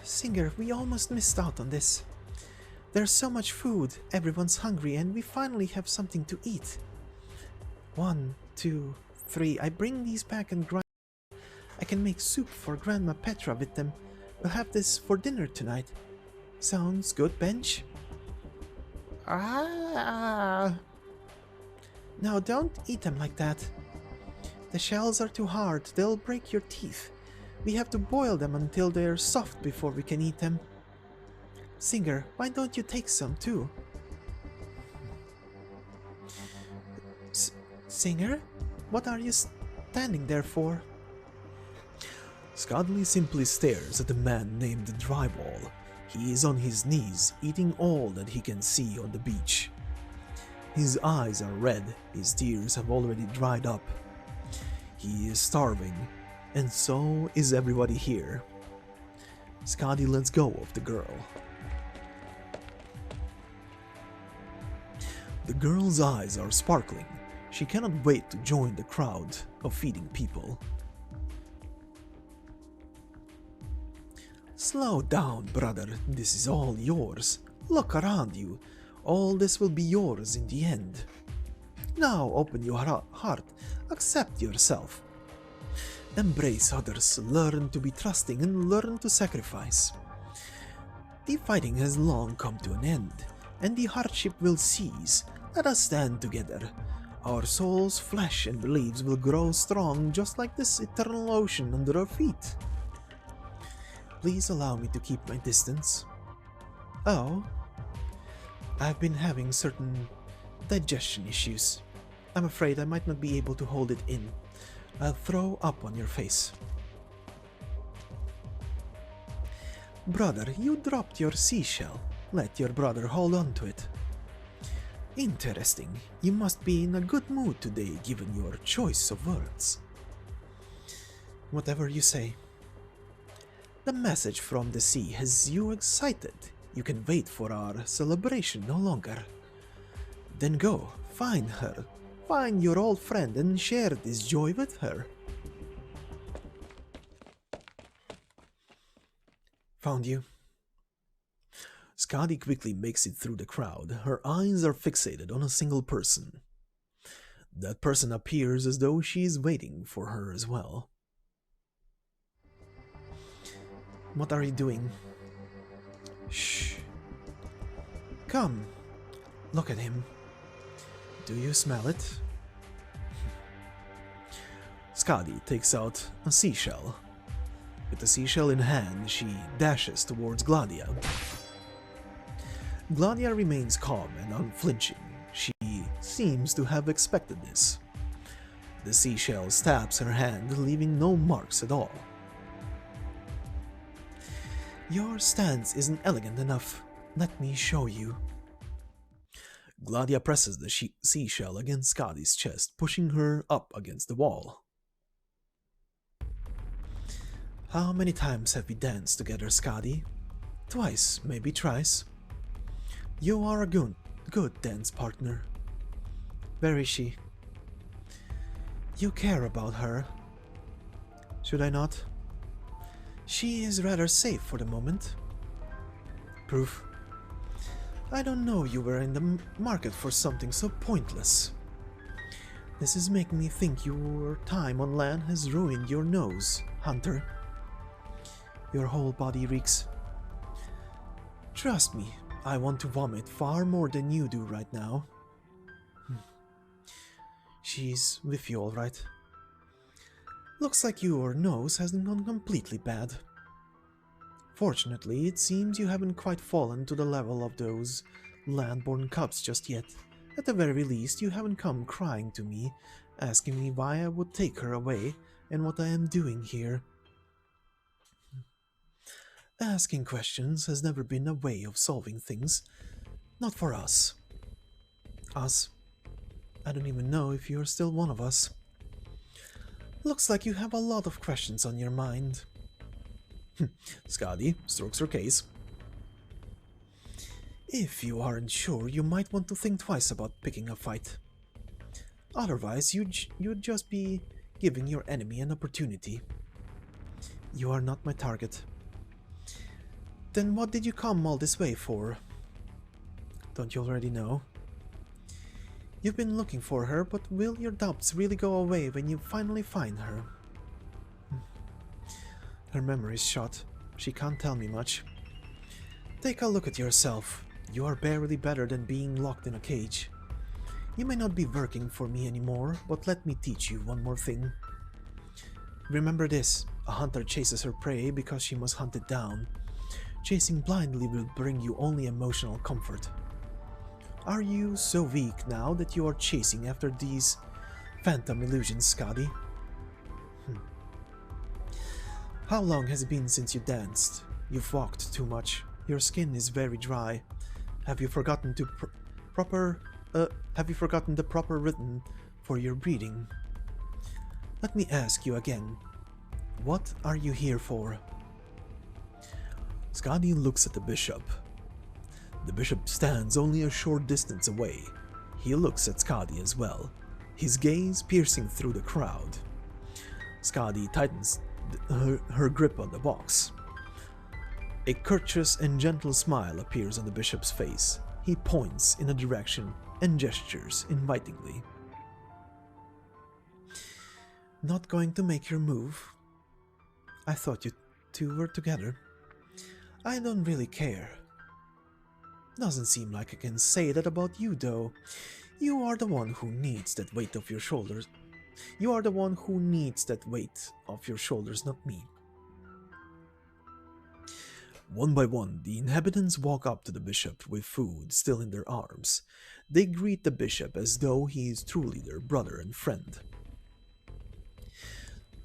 Singer, we almost missed out on this. There's so much food, everyone's hungry, and we finally have something to eat. 1, 2, 3, I bring these back and grind. I can make soup for Grandma Petra with them. We'll have this for dinner tonight. Sounds good, Bench? Now don't eat them like that. The shells are too hard, they'll break your teeth. We have to boil them until they're soft before we can eat them. Singer, why don't you take some too? Singer? What are you standing there for? Skadi simply stares at the man named Drywall. He is on his knees, eating all that he can see on the beach. His eyes are red, his tears have already dried up. He is starving, and so is everybody here. Skadi lets go of the girl. The girl's eyes are sparkling. She cannot wait to join the crowd of feeding people. Slow down, brother. This is all yours. Look around you. All this will be yours in the end. Now open your heart. Accept yourself. Embrace others. Learn to be trusting and learn to sacrifice. The fighting has long come to an end, and the hardship will cease. Let us stand together. Our souls, flesh, and beliefs will grow strong just like this eternal ocean under our feet. Please allow me to keep my distance. Oh, I've been having certain digestion issues. I'm afraid I might not be able to hold it in. I'll throw up on your face. Brother, you dropped your seashell. Let your brother hold on to it. Interesting. You must be in a good mood today, given your choice of words. Whatever you say. The message from the sea has you excited. You can wait for our celebration no longer. Then go, find her. Find your old friend and share this joy with her. Found you. Skadi quickly makes it through the crowd. Her eyes are fixated on a single person. That person appears as though she is waiting for her as well. What are you doing? Shh. Come. Look at him. Do you smell it? Skadi takes out a seashell. With the seashell in hand, she dashes towards Gladiia. Gladiia remains calm and unflinching. She seems to have expected this. The seashell stabs her hand, leaving no marks at all. Your stance isn't elegant enough. Let me show you. Gladiia presses the seashell against Skadi's chest, pushing her up against the wall. How many times have we danced together, Skadi? Twice, maybe thrice. You are a good dance partner. Where is she? You care about her. Should I not? She is rather safe for the moment. Proof? I don't know you were in the market for something so pointless. This is making me think your time on land has ruined your nose, Hunter. Your whole body reeks. Trust me, I want to vomit far more than you do right now. She's with you all right. Looks like your nose hasn't gone completely bad. Fortunately, it seems you haven't quite fallen to the level of those land-born cubs just yet. At the very least, you haven't come crying to me, asking me why I would take her away and what I am doing here. Asking questions has never been a way of solving things. Not for us. Us? I don't even know if you're still one of us. Looks like you have a lot of questions on your mind. Skadi strokes her case. If you aren't sure, you might want to think twice about picking a fight. Otherwise, you'd just be giving your enemy an opportunity. You are not my target. Then what did you come all this way for? Don't you already know? You've been looking for her, but will your doubts really go away when you finally find her? Her memory's shot. She can't tell me much. Take a look at yourself. You are barely better than being locked in a cage. You may not be working for me anymore, but let me teach you one more thing. Remember this, a hunter chases her prey because she must hunt it down. Chasing blindly will bring you only emotional comfort. Are you so weak now that you are chasing after these phantom illusions, Skadi? How long has it been since you danced? You've walked too much. Your skin is very dry. Have you forgotten the proper rhythm for your breathing? Let me ask you again. What are you here for? Skadi looks at the bishop. The bishop stands only a short distance away. He looks at Skadi as well, his gaze piercing through the crowd. Skadi tightens her grip on the box. A courteous and gentle smile appears on the bishop's face. He points in a direction and gestures invitingly. Not going to make your move? I thought you two were together. I don't really care. Doesn't seem like I can say that about you, though. You are the one who needs that weight off your shoulders. You are the one who needs that weight off your shoulders, not me. One by one, the inhabitants walk up to the bishop with food still in their arms. They greet the bishop as though he is truly their brother and friend.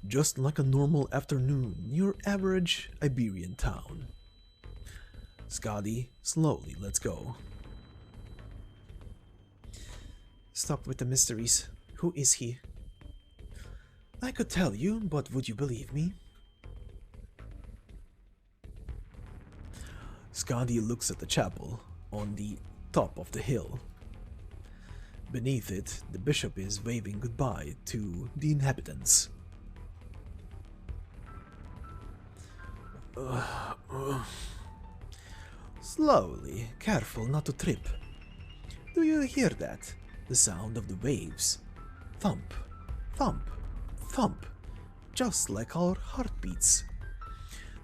Just like a normal afternoon in your average Iberian town. Skadi slowly lets go. Stop with the mysteries. Who is he? I could tell you, but would you believe me? Skadi looks at the chapel on the top of the hill. Beneath it, the bishop is waving goodbye to the inhabitants. Slowly, careful not to trip. Do you hear that? The sound of the waves. Thump, thump, thump, just like our heartbeats.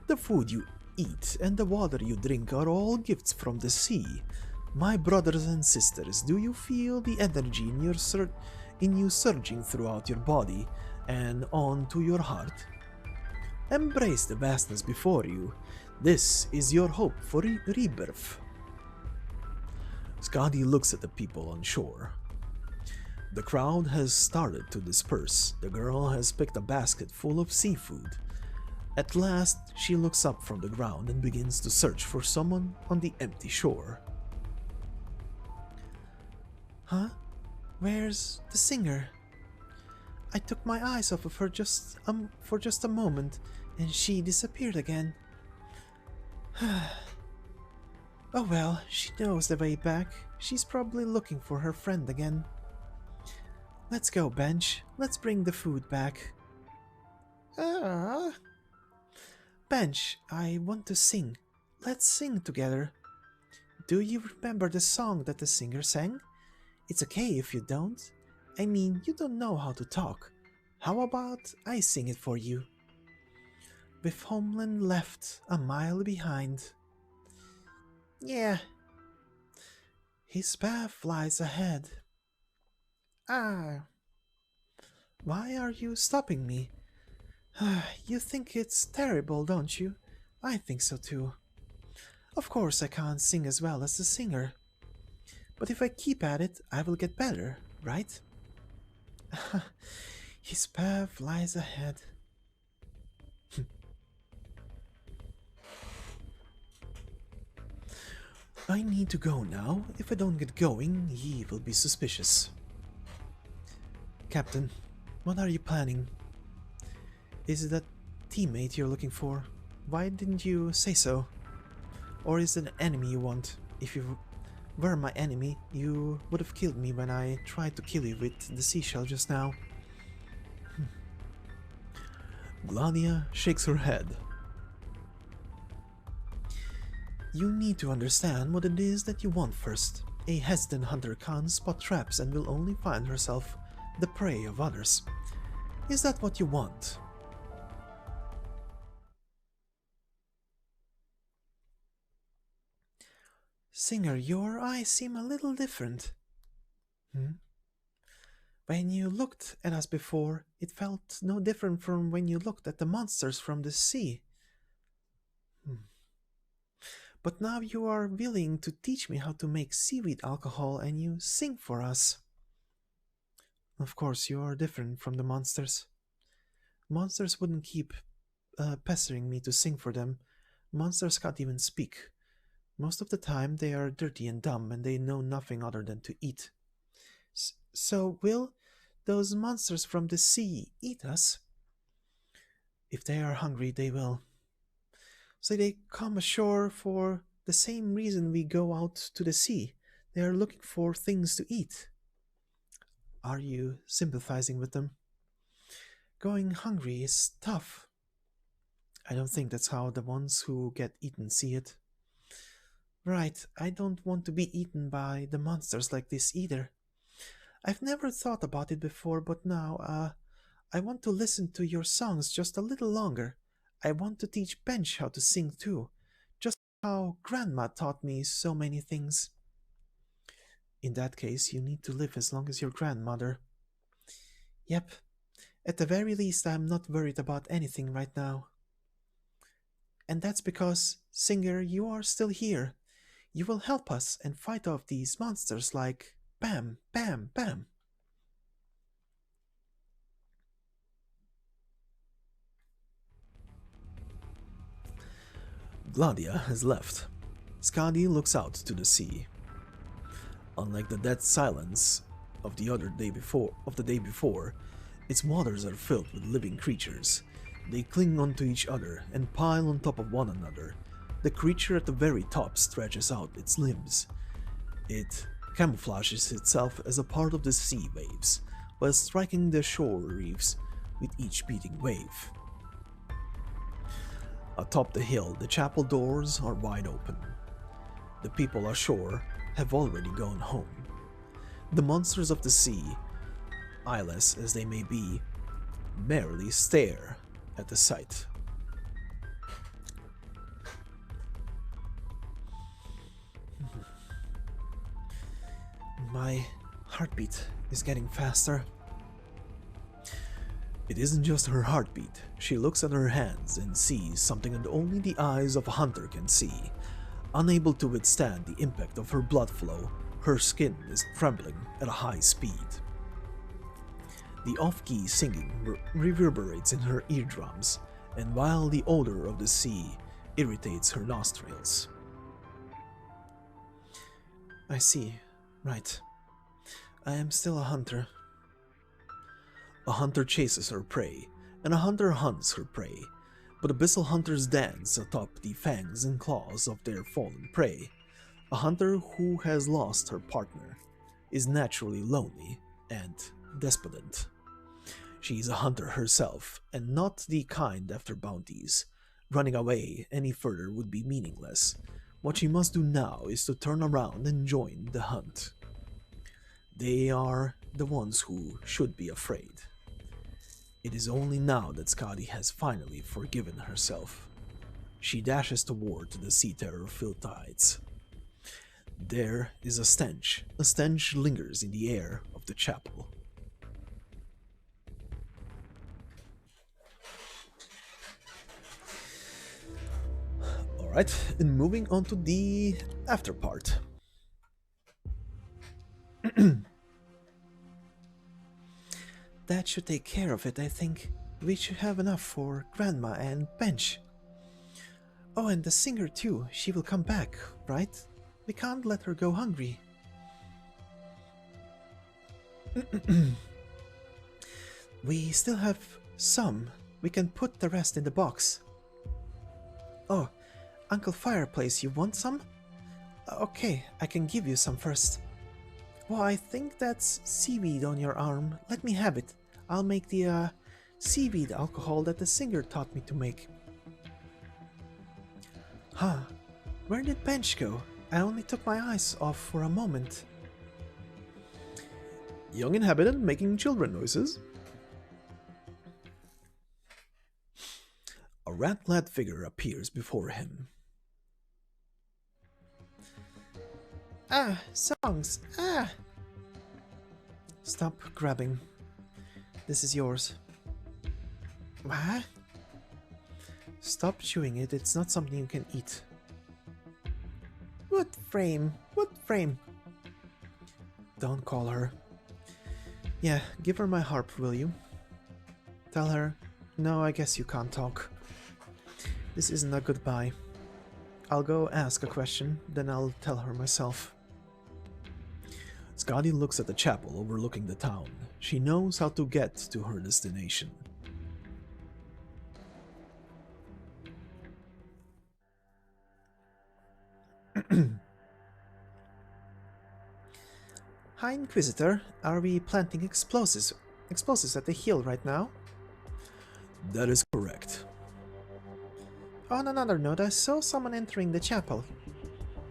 The food you eat and the water you drink are all gifts from the sea. My brothers and sisters, do you feel the energy in you surging throughout your body and on to your heart? Embrace the vastness before you. This is your hope for rebirth. Skadi looks at the people on shore. The crowd has started to disperse. The girl has picked a basket full of seafood. At last, she looks up from the ground and begins to search for someone on the empty shore. Huh? Where's the singer? I took my eyes off of her for just a moment, and she disappeared again. Oh well, she knows the way back. She's probably looking for her friend again. Let's go, Bench. Let's bring the food back. Bench, I want to sing. Let's sing together. Do you remember the song that the singer sang? It's okay if you don't. I mean, you don't know how to talk. How about I sing it for you? With homeland left a mile behind. Yeah. His path lies ahead. Ah. Why are you stopping me? You think it's terrible, don't you? I think so too. Of course I can't sing as well as the singer. But if I keep at it, I will get better, right? His path lies ahead. I need to go now. If I don't get going, he will be suspicious. Captain, what are you planning? Is it that teammate you're looking for? Why didn't you say so? Or is it an enemy you want? If you were my enemy, you would have killed me when I tried to kill you with the seashell just now. Gladiia shakes her head. You need to understand what it is that you want first. A hesitant hunter can't spot traps and will only find herself the prey of others. Is that what you want? Singer, your eyes seem a little different. When you looked at us before, it felt no different from when you looked at the monsters from the sea. But now you are willing to teach me how to make seaweed alcohol and you sing for us. Of course, you are different from the monsters. Monsters wouldn't keep pestering me to sing for them. Monsters can't even speak. Most of the time they are dirty and dumb and they know nothing other than to eat. So will those monsters from the sea eat us? If they are hungry, they will. So they come ashore for the same reason we go out to the sea. They are looking for things to eat. Are you sympathizing with them? Going hungry is tough. I don't think that's how the ones who get eaten see it. Right, I don't want to be eaten by the monsters like this either. I've never thought about it before, but now, I want to listen to your songs just a little longer. I want to teach Bench how to sing too, just how Grandma taught me so many things. In that case, you need to live as long as your grandmother. Yep, at the very least I'm not worried about anything right now. And that's because, Singer, you are still here. You will help us and fight off these monsters like Bam, Bam, Bam. Gladiia has left. Skadi looks out to the sea. Unlike the dead silence of the day before, its waters are filled with living creatures. They cling onto each other and pile on top of one another. The creature at the very top stretches out its limbs. It camouflages itself as a part of the sea waves, while striking the shore reefs with each beating wave. Atop the hill, the chapel doors are wide open. The people ashore have already gone home. The monsters of the sea, eyeless as they may be, merely stare at the sight. My heartbeat is getting faster. It isn't just her heartbeat. She looks at her hands and sees something that only the eyes of a hunter can see. Unable to withstand the impact of her blood flow, her skin is trembling at a high speed. The off-key singing reverberates in her eardrums, and while the odor of the sea irritates her nostrils. I see. Right. I am still a hunter. A hunter chases her prey, and a hunter hunts her prey, but abyssal hunters dance atop the fangs and claws of their fallen prey. A hunter who has lost her partner is naturally lonely and despondent. She is a hunter herself, and not the kind after bounties. Running away any further would be meaningless. What she must do now is to turn around and join the hunt. They are the ones who should be afraid. It is only now that Skadi has finally forgiven herself. She dashes toward the sea terror-filled tides. There is a stench. A stench lingers in the air of the chapel. Alright, and moving on to the after part. That should take care of it, I think. We should have enough for Grandma and Bench. Oh, and the singer too. She will come back, right? We can't let her go hungry. We still have some. We can put the rest in the box. Oh, Uncle Fireplace, you want some? Okay, I can give you some first. Well, I think that's seaweed on your arm. Let me have it. I'll make the seaweed alcohol that the singer taught me to make. Huh. Where did Bench go? I only took my eyes off for a moment. Young inhabitant making children noises. A rat-clad figure appears before him. Ah, songs! Ah! Stop grabbing. This is yours. What? Stop chewing it, it's not something you can eat. What frame? What frame? Don't call her. Yeah, give her my harp, will you? Tell her, no, I guess you can't talk. This isn't a goodbye. I'll go ask a question, then I'll tell her myself. Skadi looks at the chapel overlooking the town. She knows how to get to her destination. Hi, Inquisitor. Are we planting explosives at the hill right now? That is correct. On another note, I saw someone entering the chapel.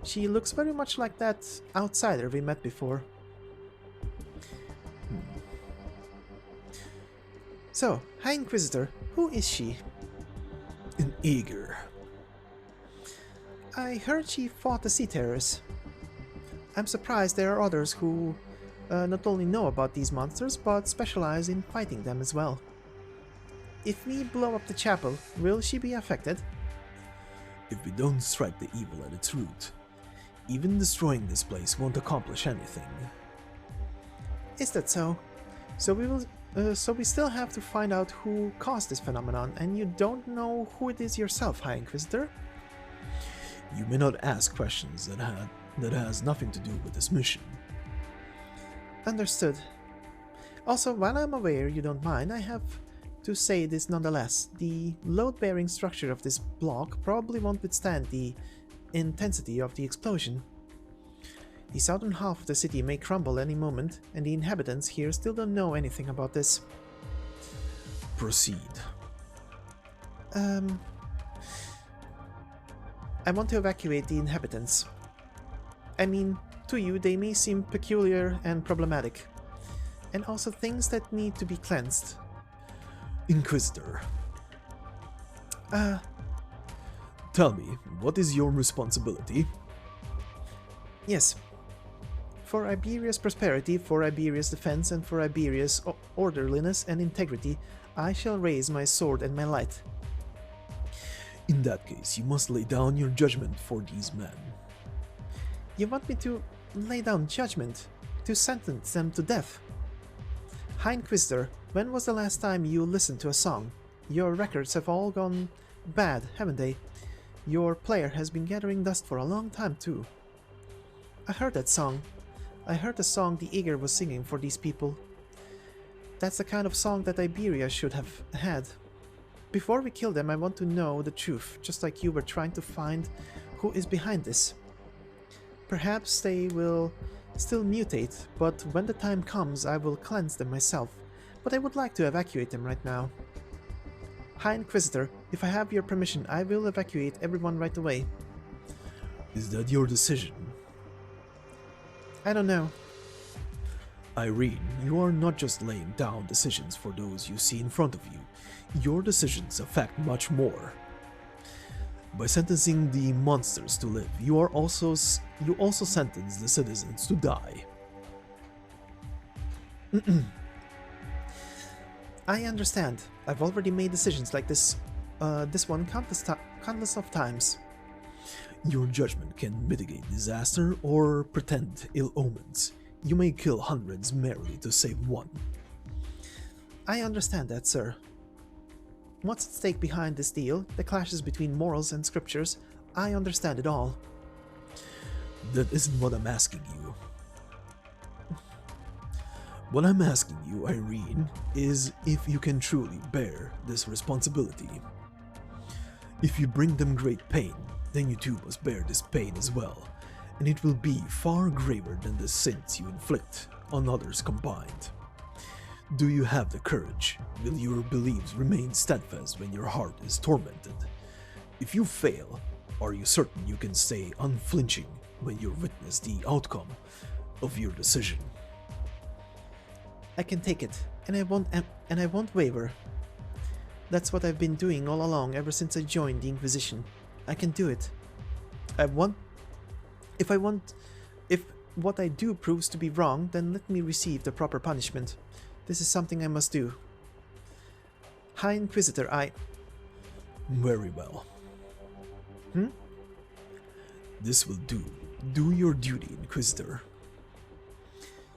She looks very much like that outsider we met before. So, High Inquisitor, who is she? An eager. I heard she fought the sea terrors. I'm surprised there are others who not only know about these monsters, but specialize in fighting them as well. If we blow up the chapel, will she be affected? If we don't strike the evil at its root, even destroying this place won't accomplish anything. Is that so? So we still have to find out who caused this phenomenon, and you don't know who it is yourself, High Inquisitor? You may not ask questions that has nothing to do with this mission. Understood. Also, while I'm aware you don't mind, I have to say this nonetheless. The load-bearing structure of this block probably won't withstand the intensity of the explosion. The southern half of the city may crumble any moment, and the inhabitants here still don't know anything about this. Proceed. I want to evacuate the inhabitants. I mean, to you they may seem peculiar and problematic, and also things that need to be cleansed. Inquisitor. Tell me, what is your responsibility? Yes. For Iberia's prosperity, for Iberia's defense, and for Iberia's orderliness and integrity, I shall raise my sword and my light. In that case, you must lay down your judgment for these men. You want me to lay down judgment? To sentence them to death? High Inquisitor, when was the last time you listened to a song? Your records have all gone bad, haven't they? Your player has been gathering dust for a long time too. I heard that song. I heard the song the Eager was singing for these people. That's the kind of song that Iberia should have had. Before we kill them, I want to know the truth, just like you were trying to find who is behind this. Perhaps they will still mutate, but when the time comes I will cleanse them myself, but I would like to evacuate them right now. High Inquisitor, if I have your permission, I will evacuate everyone right away. Is that your decision? I don't know. Irene, you are not just laying down decisions for those you see in front of you. Your decisions affect much more. By sentencing the monsters to live, you also sentence the citizens to die. I understand. I've already made decisions like this one countless of times. Your judgment can mitigate disaster or pretend ill omens. You may kill hundreds merely to save one. I understand that, sir. What's at stake behind this deal, the clashes between morals and scriptures, I understand it all. That isn't what I'm asking you. What I'm asking you, Irene, is if you can truly bear this responsibility. If you bring them great pain, then you too must bear this pain as well, and it will be far graver than the sins you inflict on others combined. Do you have the courage? Will your beliefs remain steadfast when your heart is tormented? If you fail, are you certain you can stay unflinching when you witness the outcome of your decision? I can take it, and I won't waver. That's what I've been doing all along ever since I joined the Inquisition. I can do it. If what I do proves to be wrong, then let me receive the proper punishment. This is something I must do. High Inquisitor, Very well. Hmm? This will do. Do your duty, Inquisitor.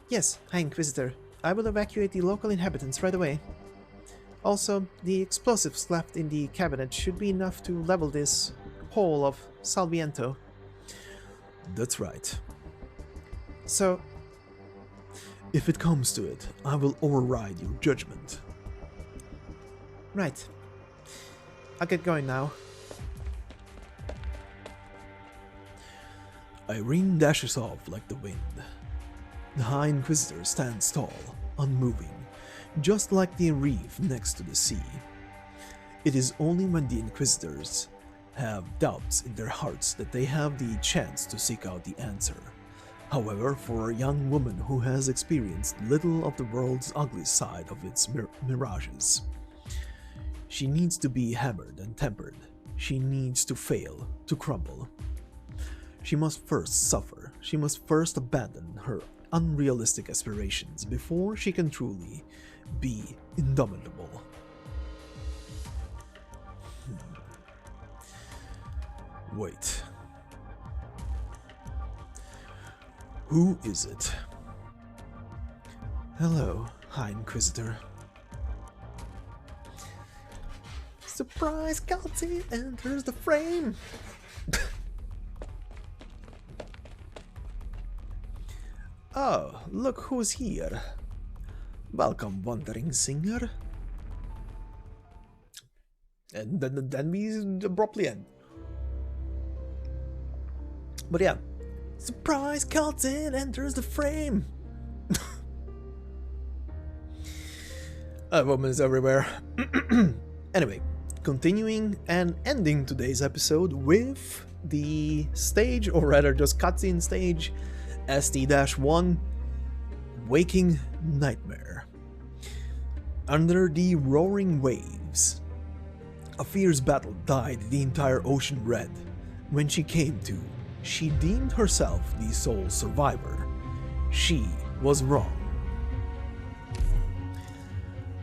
Yes, High Inquisitor. I will evacuate the local inhabitants right away. Also, the explosives left in the cabinet should be enough to level this hole of Salviento. That's right. So, if it comes to it, I will override your judgment. right. I'll get going now. Irene dashes off like the wind. The High Inquisitor stands tall, unmoving, just like the reef next to the sea. It is only when the Inquisitors have doubts in their hearts that they have the chance to seek out the answer. However, for a young woman who has experienced little of the world's ugly side of its mirages, she needs to be hammered and tempered. She needs to fail, to crumble. She must first suffer. She must first abandon her unrealistic aspirations before she can truly be indomitable. Wait. Who is it? Hello, High Inquisitor. Surprise, Galti enters the frame! Oh, look who's here. Welcome, wandering singer. And then we abruptly end. But yeah. Surprise, Carlton enters the frame! Women is everywhere. Anyway, continuing and ending today's episode with the stage, or rather just cutscene stage, ST-1, Waking Nightmare. Under the roaring waves, a fierce battle dyed the entire ocean red. When she came to, she deemed herself the sole survivor. She was wrong.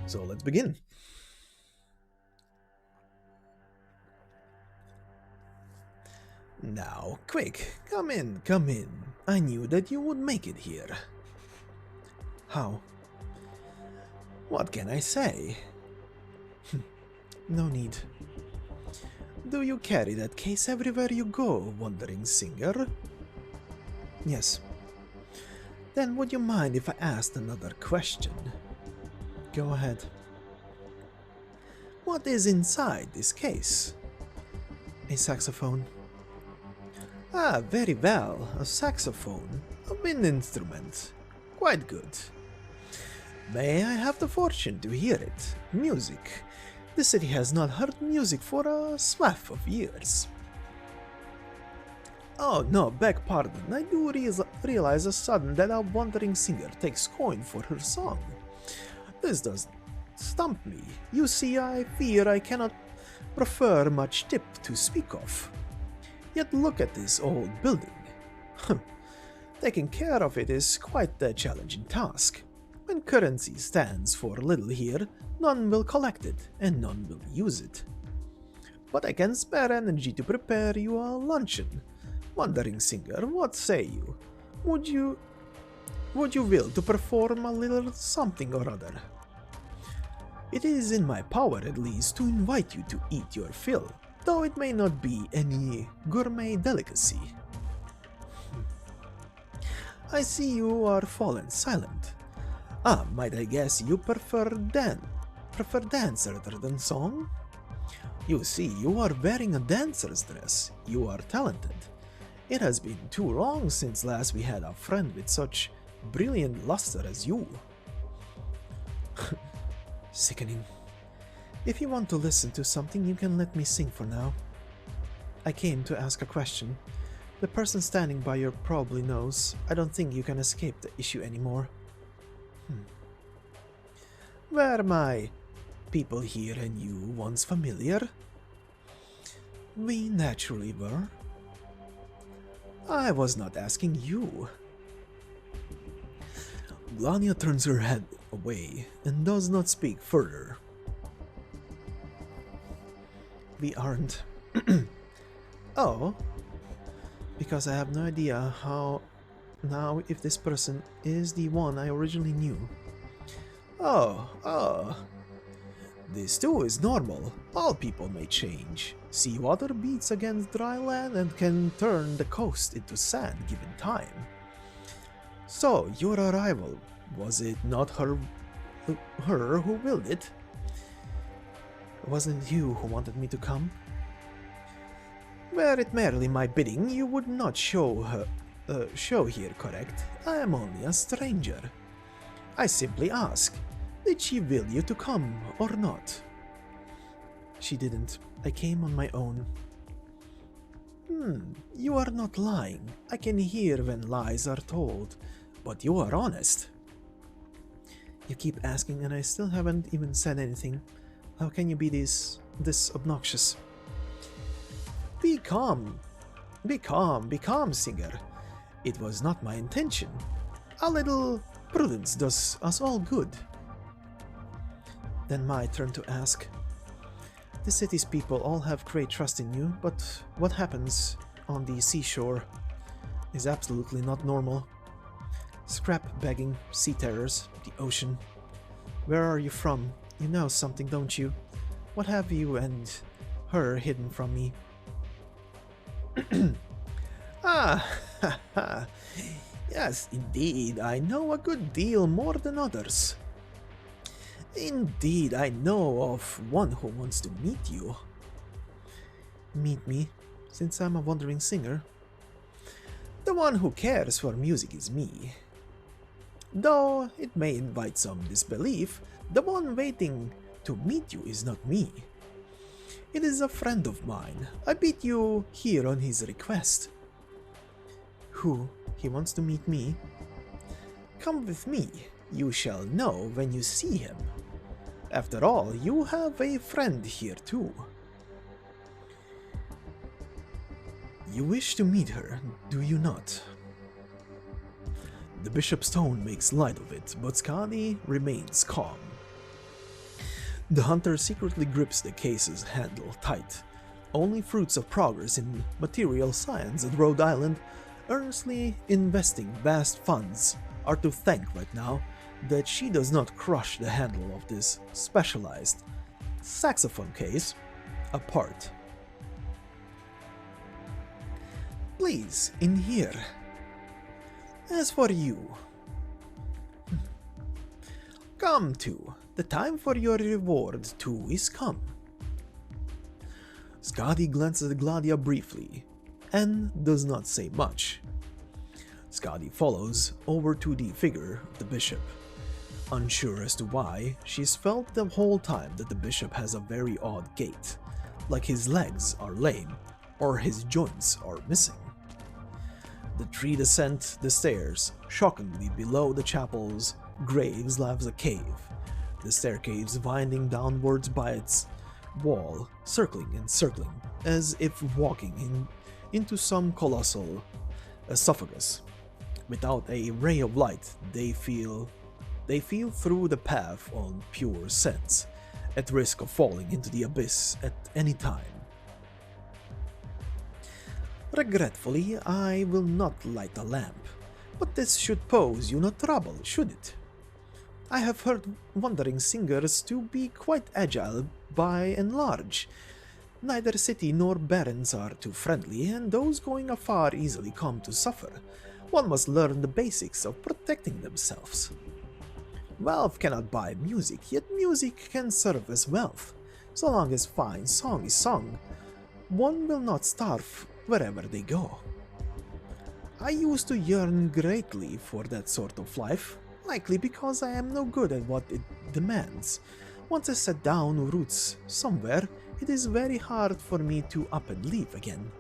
So let's begin. Now, quick, come in, come in. I knew that you would make it here. How? What can I say? No need. Do you carry that case everywhere you go, wandering singer? Yes. Then would you mind if I asked another question? Go ahead. What is inside this case? A saxophone. Ah, very well. A saxophone. A wind instrument. Quite good. May I have the fortune to hear it? Music. The city has not heard music for a swath of years. Oh no, beg pardon. I do realize a sudden that a wandering singer takes coin for her song. This does stump me. You see, I fear I cannot prefer much tip to speak of. Yet look at this old building. Taking care of it is quite a challenging task. When currency stands for little here, none will collect it, and none will use it. But I can spare energy to prepare you a luncheon. Wandering singer, what say you? Would you will to perform a little something or other? It is in my power at least to invite you to eat your fill, though it may not be any gourmet delicacy. I see you are fallen silent. Might I guess you prefer dance rather than song? You see, you are wearing a dancer's dress. You are talented. It has been too long since last we had a friend with such brilliant luster as you. Sickening. If you want to listen to something, you can let me sing for now. I came to ask a question. The person standing by you probably knows. I don't think you can escape the issue anymore. Were my people here and you once familiar? We naturally were. I was not asking you. Gladiia turns her head away and does not speak further. We aren't. Oh, because I have no idea how now if this person is the one I originally knew. Oh. This too is normal. All people may change. Seawater beats against dry land and can turn the coast into sand given time. So, your arrival, was it not her who willed it? Wasn't it you who wanted me to come? Were it merely my bidding, you would not show here, correct? I am only a stranger. I simply ask, did she will you to come or not? She didn't. I came on my own. You are not lying. I can hear when lies are told, but you are honest. You keep asking and I still haven't even said anything. How can you be this obnoxious? Be calm. Be calm, singer. It was not my intention. A little prudence does us all good. Then my turn to ask. The city's people all have great trust in you, but what happens on the seashore is absolutely not normal. Scrap begging, sea terrors, the ocean. Where are you from? You know something, don't you? What have you and her hidden from me? Yes, indeed, I know a good deal more than others. Indeed, I know of one who wants to meet you. Meet me, since I'm a wandering singer? The one who cares for music is me. Though it may invite some disbelief, the one waiting to meet you is not me. It is a friend of mine. I beat you here on his request. Who? He wants to meet me? Come with me. You shall know when you see him. After all, you have a friend here too. You wish to meet her, do you not? The bishop's tone makes light of it, but Skadi remains calm. The hunter secretly grips the case's handle tight. Only fruits of progress in material science at Rhode Island, earnestly investing vast funds, are to thank right now that she does not crush the handle of this specialized saxophone case apart. Please, in here. As for you, come too. The time for your reward too is come. Skadi glances at Gladiia briefly, and does not say much. Skadi follows over to the figure of the bishop. Unsure as to why, she's felt the whole time that the bishop has a very odd gait, like his legs are lame, or his joints are missing. The three descend the stairs. Shockingly, below the chapel's graves lies a cave, the staircase winding downwards by its wall, circling and circling, as if walking into some colossal esophagus. Without a ray of light, they feel through the path on pure sense, at risk of falling into the abyss at any time. Regretfully, I will not light a lamp, but this should pose you no trouble, should it? I have heard wandering singers to be quite agile by and large. Neither city nor barons are too friendly, and those going afar easily come to suffer. One must learn the basics of protecting themselves. Wealth cannot buy music, yet music can serve as wealth. So long as fine song is sung, one will not starve wherever they go. I used to yearn greatly for that sort of life, likely because I am no good at what it demands. Once I set down roots somewhere, it is very hard for me to up and leave again.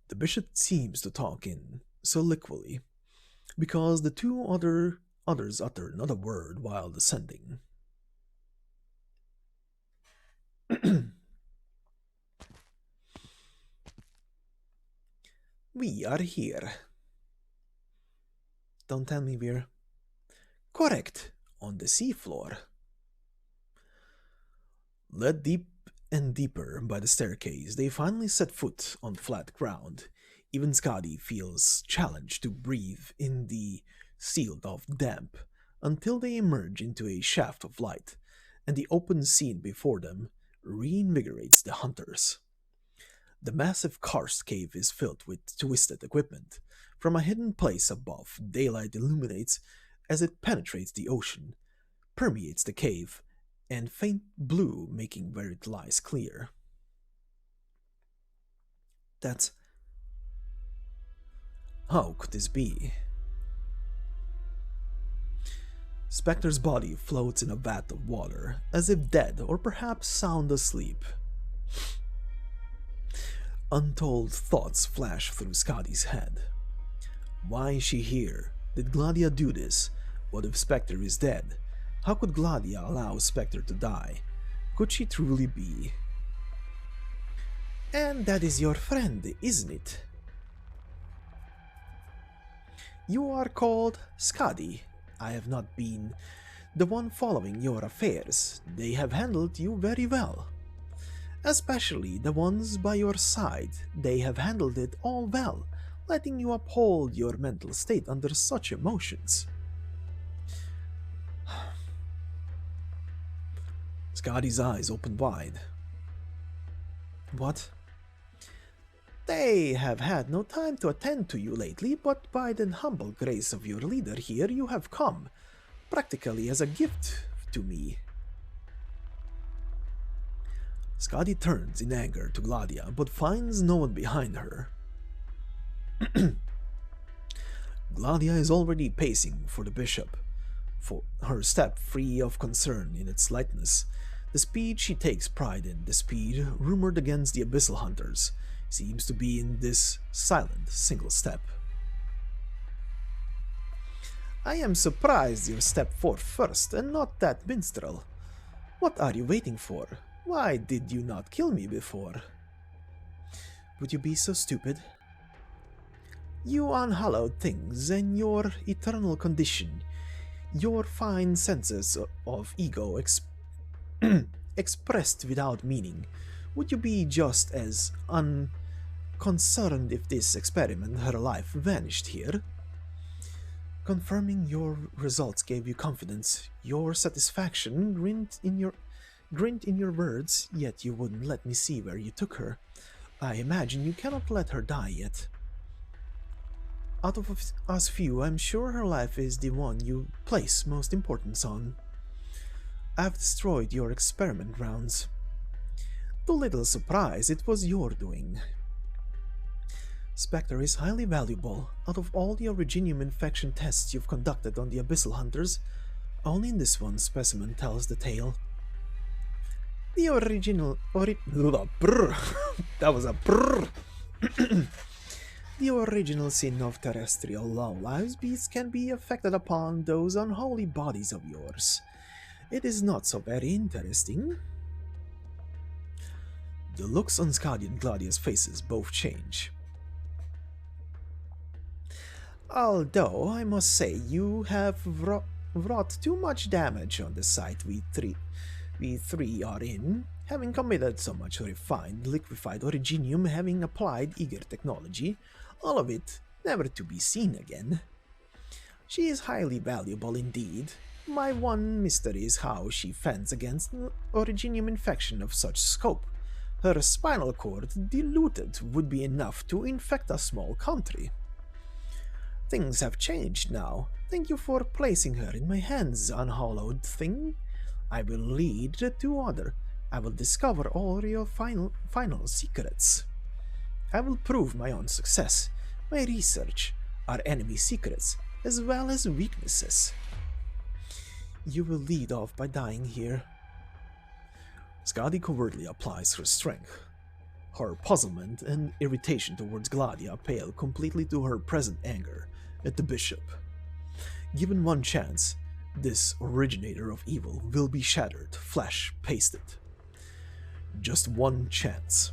The bishop seems to talk in soliloquy, because the two others utter not a word while descending. We are here. Don't tell me we're... Correct, on the seafloor. Led deep and deeper by the staircase, they finally set foot on flat ground. Even Skadi feels challenged to breathe in the sealed-off damp until they emerge into a shaft of light, and the open scene before them reinvigorates the hunters. The massive karst cave is filled with twisted equipment. From a hidden place above, daylight illuminates as it penetrates the ocean, permeates the cave, and faint blue making where it lies clear. That's... How could this be? Specter's body floats in a vat of water, as if dead or perhaps sound asleep. Untold thoughts flash through Skadi's head. Why is she here? Did Gladiia do this? What if Specter is dead? How could Gladiia allow Specter to die? Could she truly be? And that is your friend, isn't it? You are called Skadi. I have not been the one following your affairs. They have handled you very well. Especially the ones by your side. They have handled it all well, letting you uphold your mental state under such emotions. Skadi's eyes open wide. What? They have had no time to attend to you lately, but by the humble grace of your leader here you have come, practically as a gift to me. Skadi turns in anger to Gladiia, but finds no one behind her. Gladiia is already pacing for the bishop, for her step free of concern in its lightness. The speed she takes pride in, the speed rumored against the abyssal hunters, seems to be in this silent single step. I am surprised you stepped forth first and not that minstrel. What are you waiting for? Why did you not kill me before? Would you be so stupid? You unhallowed things and your eternal condition, your fine senses of ego expressed without meaning, would you be just as unconcerned if this experiment, her life, vanished here? Confirming your results gave you confidence, your satisfaction grinned in your words, yet you wouldn't let me see where you took her. I imagine you cannot let her die yet. Out of us few, I'm sure her life is the one you place most importance on. I've destroyed your experiment grounds. To little surprise, it was your doing. Specter is highly valuable. Out of all the originium infection tests you've conducted on the abyssal hunters, only in this one specimen tells the tale. The original... that was a brr! The original sin of terrestrial long-lives beasts can be affected upon those unholy bodies of yours. It is not so very interesting. The looks on Skadi and Gladia's faces both change. Although, I must say, you have wrought too much damage on the site we three are in, having committed so much refined, liquefied originium, having applied eager technology, all of it never to be seen again. She is highly valuable indeed. My one mystery is how she fends against originium infection of such scope. Her spinal cord diluted would be enough to infect a small country. Things have changed now. Thank you for placing her in my hands, unhallowed thing. I will lead the two other. I will discover all your final secrets. I will prove my own success, my research, our enemy secrets, as well as weaknesses. You will lead off by dying here. Skadi covertly applies her strength. Her puzzlement and irritation towards Gladiia pale completely to her present anger at the bishop. Given one chance, this originator of evil will be shattered, flesh-pasted. Just one chance.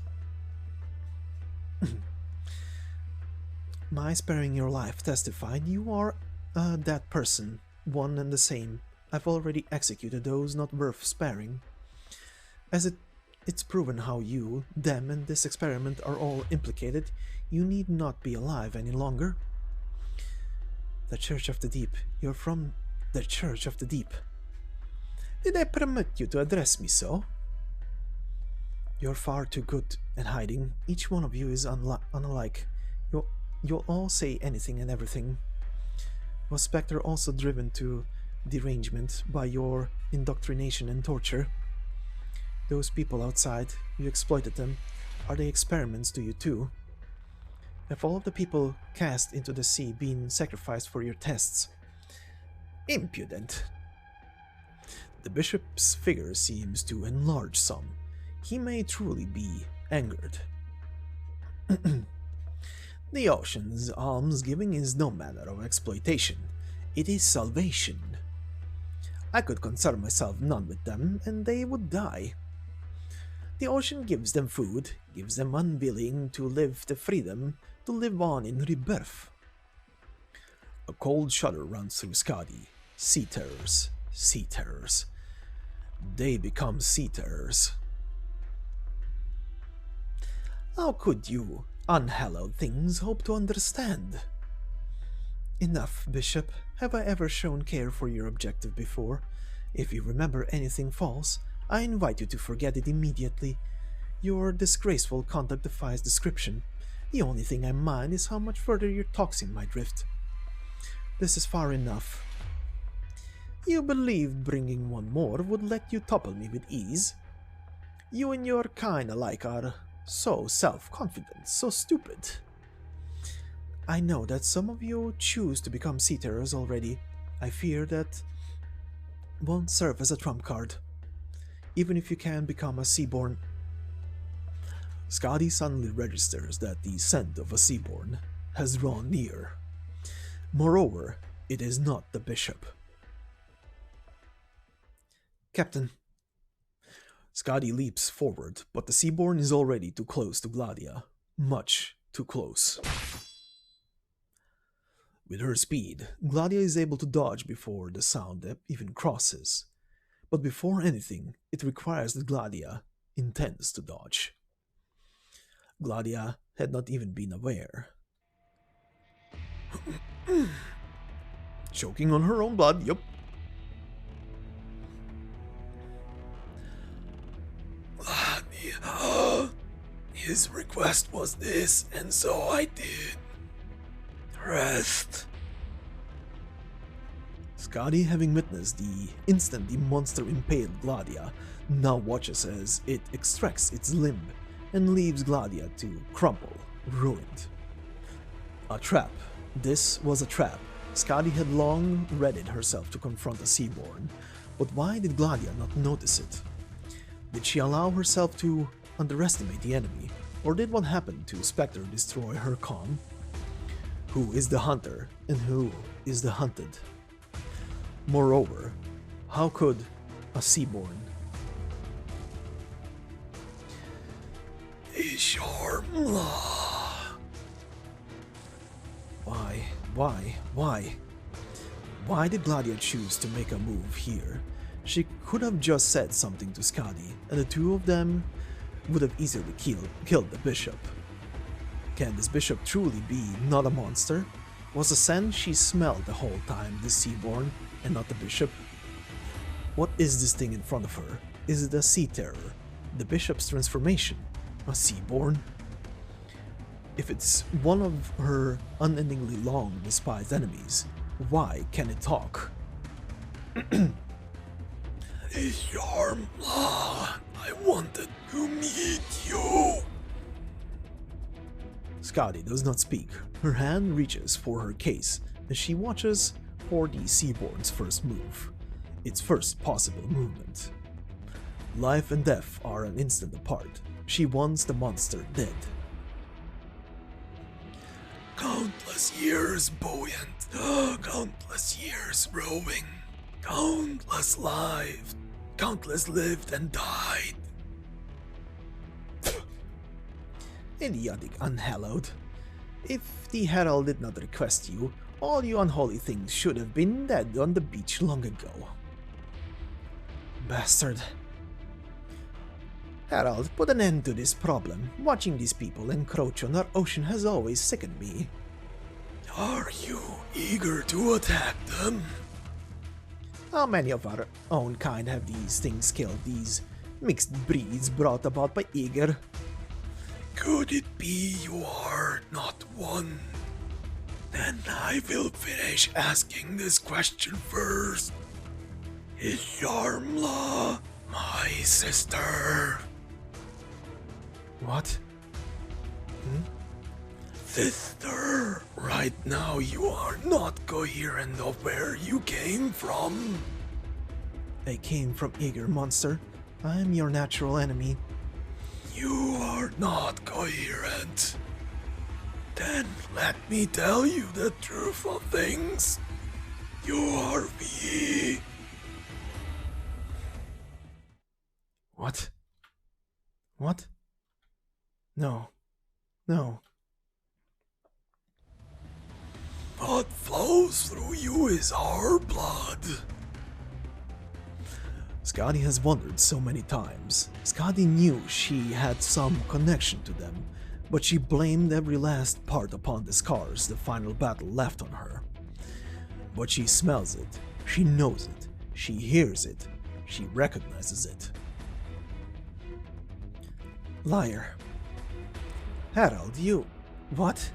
My sparing your life testified you are that person, one and the same. I've already executed those not worth sparing. As it's proven how you, them, and this experiment are all implicated, you need not be alive any longer. The Church of the Deep. You're from the Church of the Deep. Did I permit you to address me so? You're far too good at hiding. Each one of you is unalike. You'll all say anything and everything. Was Specter also driven to derangement by your indoctrination and torture? Those people outside, you exploited them. Are they experiments to you too? Have all of the people cast into the sea been sacrificed for your tests? Impudent. The bishop's figure seems to enlarge some. He may truly be angered. The ocean's almsgiving is no matter of exploitation. It is salvation. I could concern myself none with them, and they would die. The ocean gives them food, gives them unwilling to live the freedom to live on in rebirth. A cold shudder runs through Skadi. Sea terrors, sea terrors. They become sea terrors. How could you, unhallowed things, hope to understand? Enough, Bishop. Have I ever shown care for your objective before? If you remember anything false, I invite you to forget it immediately. Your disgraceful conduct defies description. The only thing I mind is how much further your toxin might drift. This is far enough. You believed bringing one more would let you topple me with ease? You and your kind alike are so self-confident, so stupid. I know that some of you choose to become sea terrors already. I fear that won't serve as a trump card. Even if you can become a seaborn. Skadi suddenly registers that the scent of a seaborn has drawn near. Moreover, it is not the bishop. Captain. Skadi leaps forward, but the seaborn is already too close to Gladiia. Much too close. With her speed, Gladiia is able to dodge before the sound even crosses. But before anything, it requires that Gladiia intends to dodge. Gladiia had not even been aware. Choking on her own blood, yup. His request was this, and so I did. Rest. Skadi, having witnessed the instant the monster impaled Gladiia, now watches as it extracts its limb and leaves Gladiia to crumple, ruined. A trap. This was a trap. Skadi had long readied herself to confront a seaborn, but why did Gladiia not notice it? Did she allow herself to underestimate the enemy, or did what happened to Specter destroy her calm? Who is the hunter and who is the hunted? Moreover, how could a Seaborn Why did Gladiia choose to make a move here? She could have just said something to Skadi, and the two of them would have easily killed the bishop. Can this bishop truly be not a monster? Was the scent she smelled the whole time the Seaborn and not the bishop? What is this thing in front of her? Is it a sea terror? The bishop's transformation? A Seaborn? If it's one of her unendingly long despised enemies, why can it talk? Yarmla, I wanted to meet you. Skadi does not speak. Her hand reaches for her case as she watches for the Seaborn's first move. Its first possible movement. Life and death are an instant apart. She wants the monster dead. Countless years buoyant, countless years rowing, countless lived and died. Idiotic unhallowed. If the herald did not request you, all you unholy things should have been dead on the beach long ago. Bastard. Herald, put an end to this problem. Watching these people encroach on our ocean has always sickened me. Are you eager to attack them? How many of our own kind have these things killed, these mixed breeds brought about by Eager? Could it be you are not one? Then I will finish asking this question first. Is Yarmla my sister? What? Sister, right now you are not coherent of where you came from. I came from Eager, monster. I am your natural enemy. You are not coherent. Then let me tell you the truth of things. You are me. What? What? No. No. What flows through you is our blood. Skadi has wondered so many times. Skadi knew she had some connection to them, but she blamed every last part upon the scars the final battle left on her. But she smells it, she knows it, she hears it, she recognizes it. Liar. Herald, you... What?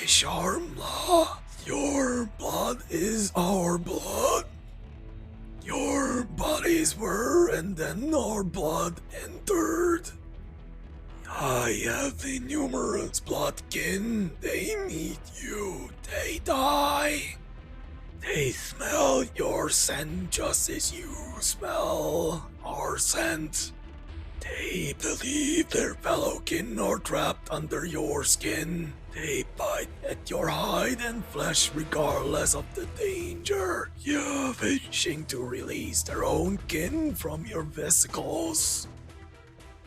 Isharmla, your blood is our blood. Your bodies were, and then our blood entered. I have the numerous blood kin. They meet you, they die. They smell your scent just as you smell our scent. They believe their fellow kin are trapped under your skin. They bite at your hide and flesh regardless of the danger. You're wishing to release their own kin from your vesicles.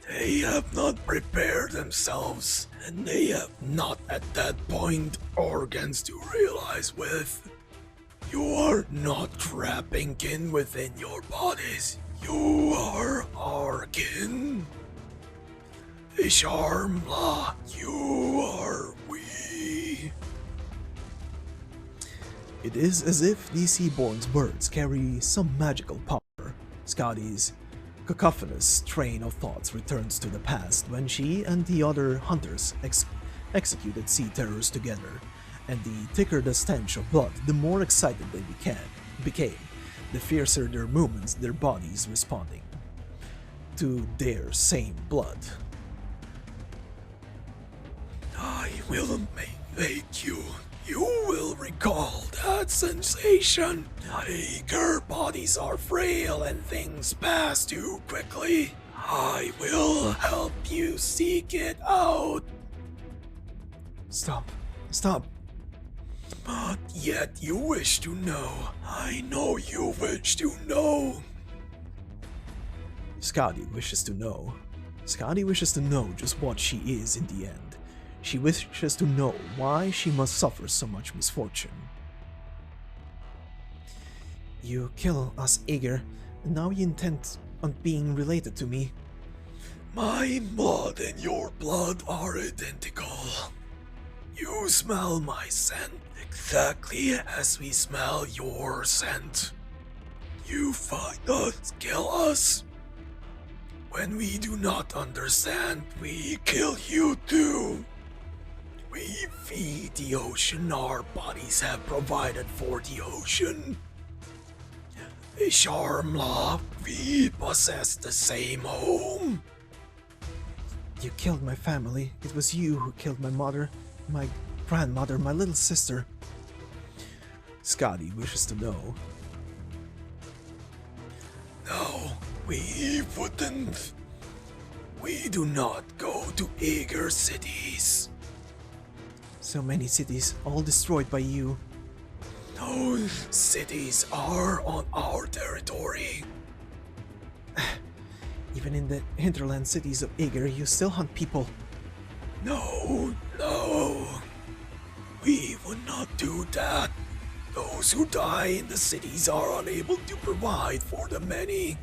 They have not prepared themselves, and they have not at that point organs to realize with. You are not trapping kin within your bodies. You are our kin. Isharmla, you are we. It is as if the Seaborn's words carry some magical power. Skadi's cacophonous train of thoughts returns to the past when she and the other hunters executed sea terrors together, and the thicker the stench of blood, the more excited they became, the fiercer their movements, their bodies responding to their same blood. I will make you. You will recall that sensation. Our bodies are frail and things pass too quickly. I will help you seek it out. Stop. Stop. But yet you wish to know. I know you wish to know. Skadi wishes to know. Skadi wishes to know just what she is in the end. She wishes to know why she must suffer so much misfortune. You kill us, Aegir, and now you intend on being related to me. My blood and your blood are identical. You smell my scent exactly as we smell your scent. You find us, kill us. When we do not understand, we kill you too. We feed the ocean, our bodies have provided for the ocean. Isharmla, we possess the same home. You killed my family. It was you who killed my mother, my grandmother, my little sister. Skadi wishes to know. No, we wouldn't. We do not go to Aegir cities. So many cities, all destroyed by you. Those cities are on our territory. Even in the hinterland cities of Aegir, you still hunt people. No, no. We would not do that. Those who die in the cities are unable to provide for the many.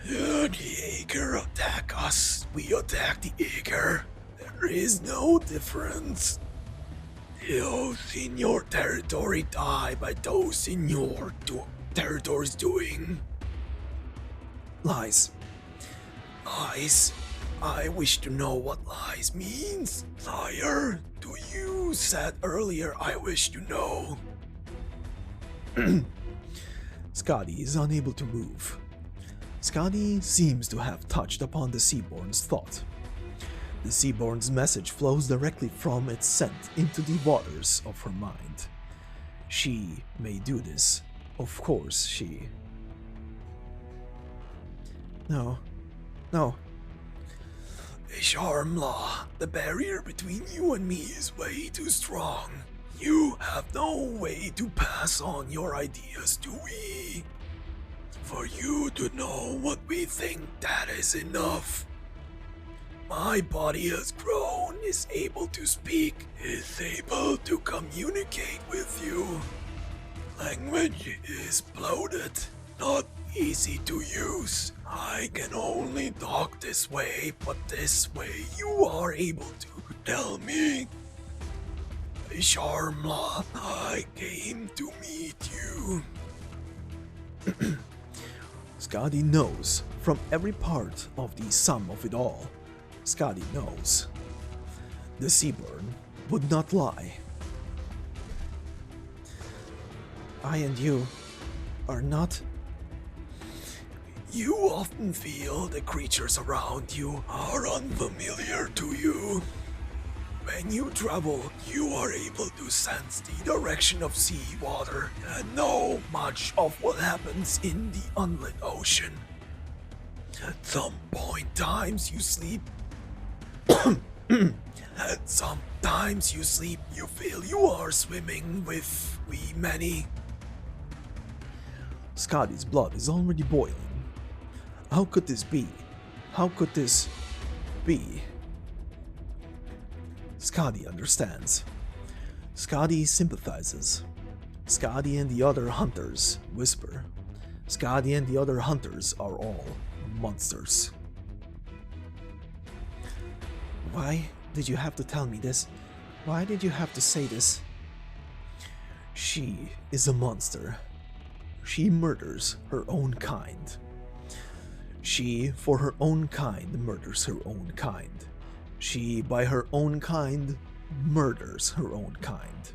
The Aegir attack us. We attack the Aegir. There is no difference. Those in your territory die by those in your territories doing. Lies. Lies? I wish to know what lies means. Liar, do you said earlier I wish to know. Skadi is unable to move. Skadi seems to have touched upon the Seaborn's thought. The Seaborn's message flows directly from its scent into the waters of her mind. She may do this. Of course she... No. No. Isharmla, the barrier between you and me is way too strong. You have no way to pass on your ideas to we. For you to know what we think, that is enough. My body has grown, is able to speak, is able to communicate with you. Language is bloated, not easy to use. I can only talk this way, but this way you are able to tell me. Isharmla, I came to meet you. Skadi knows from every part of the sum of it all. Skadi knows. The Seaborn would not lie. I and you are not... You often feel the creatures around you are unfamiliar to you. When you travel, you are able to sense the direction of seawater and know much of what happens in the unlit ocean. At some point times you sleep. At some times you sleep, you feel you are swimming with we many. Skadi's blood is already boiling. How could this be? How could this be? Skadi understands. Skadi sympathizes. Skadi and the other hunters whisper. Skadi and the other hunters are all monsters. Why did you have to tell me this? Why did you have to say this? She is a monster. She murders her own kind. She, for her own kind, murders her own kind. She, by her own kind, murders her own kind.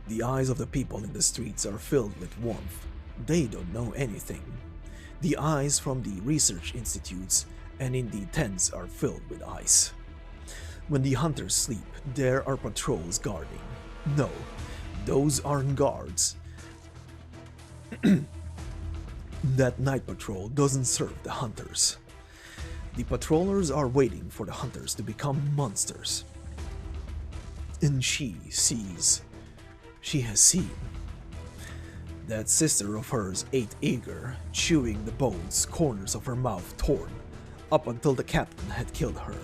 The eyes of the people in the streets are filled with warmth. They don't know anything. The eyes from the research institutes and in the tents are filled with ice. When the hunters sleep, there are patrols guarding. No, those aren't guards. That night patrol doesn't serve the hunters. The patrollers are waiting for the hunters to become monsters. And she sees. She has seen. That sister of hers ate Aegir, chewing the bones, corners of her mouth torn, up until the captain had killed her.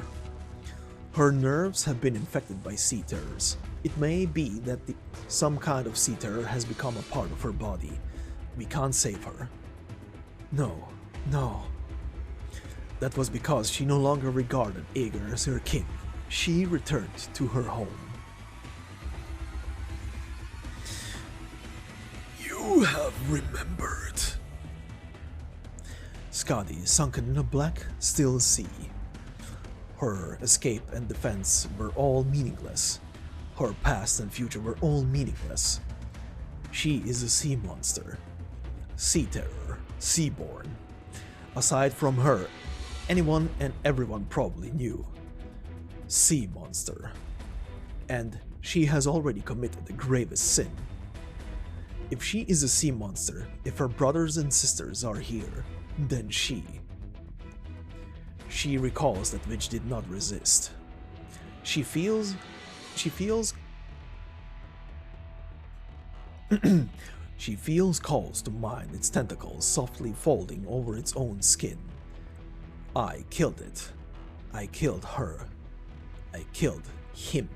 Her nerves have been infected by sea terrors. It may be that some kind of sea terror has become a part of her body. We can't save her. No, no. That was because she no longer regarded Aegir as her king. She returned to her home. You have remembered. Skadi is sunken in a black, still sea. Her escape and defense were all meaningless. Her past and future were all meaningless. She is a sea monster. Sea terror. Seaborn. Aside from her, anyone and everyone probably knew. Sea monster. And she has already committed the gravest sin. If she is a sea monster, if her brothers and sisters are here, then she recalls that which did not resist. She feels she calls to mind its tentacles softly folding over its own skin. I killed it. I killed her. I killed him.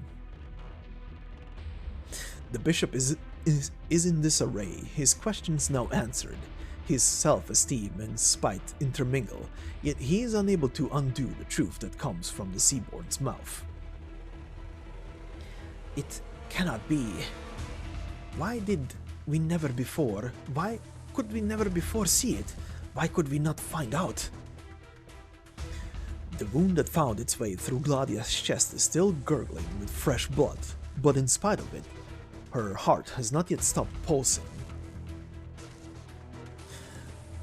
The bishop is in disarray, his questions now answered. His self-esteem and spite intermingle, yet he is unable to undo the truth that comes from the Seaborn's mouth. It cannot be. Why did we never before? Why could we never before see it? Why could we not find out? The wound that found its way through Gladia's chest is still gurgling with fresh blood, but in spite of it, her heart has not yet stopped pulsing.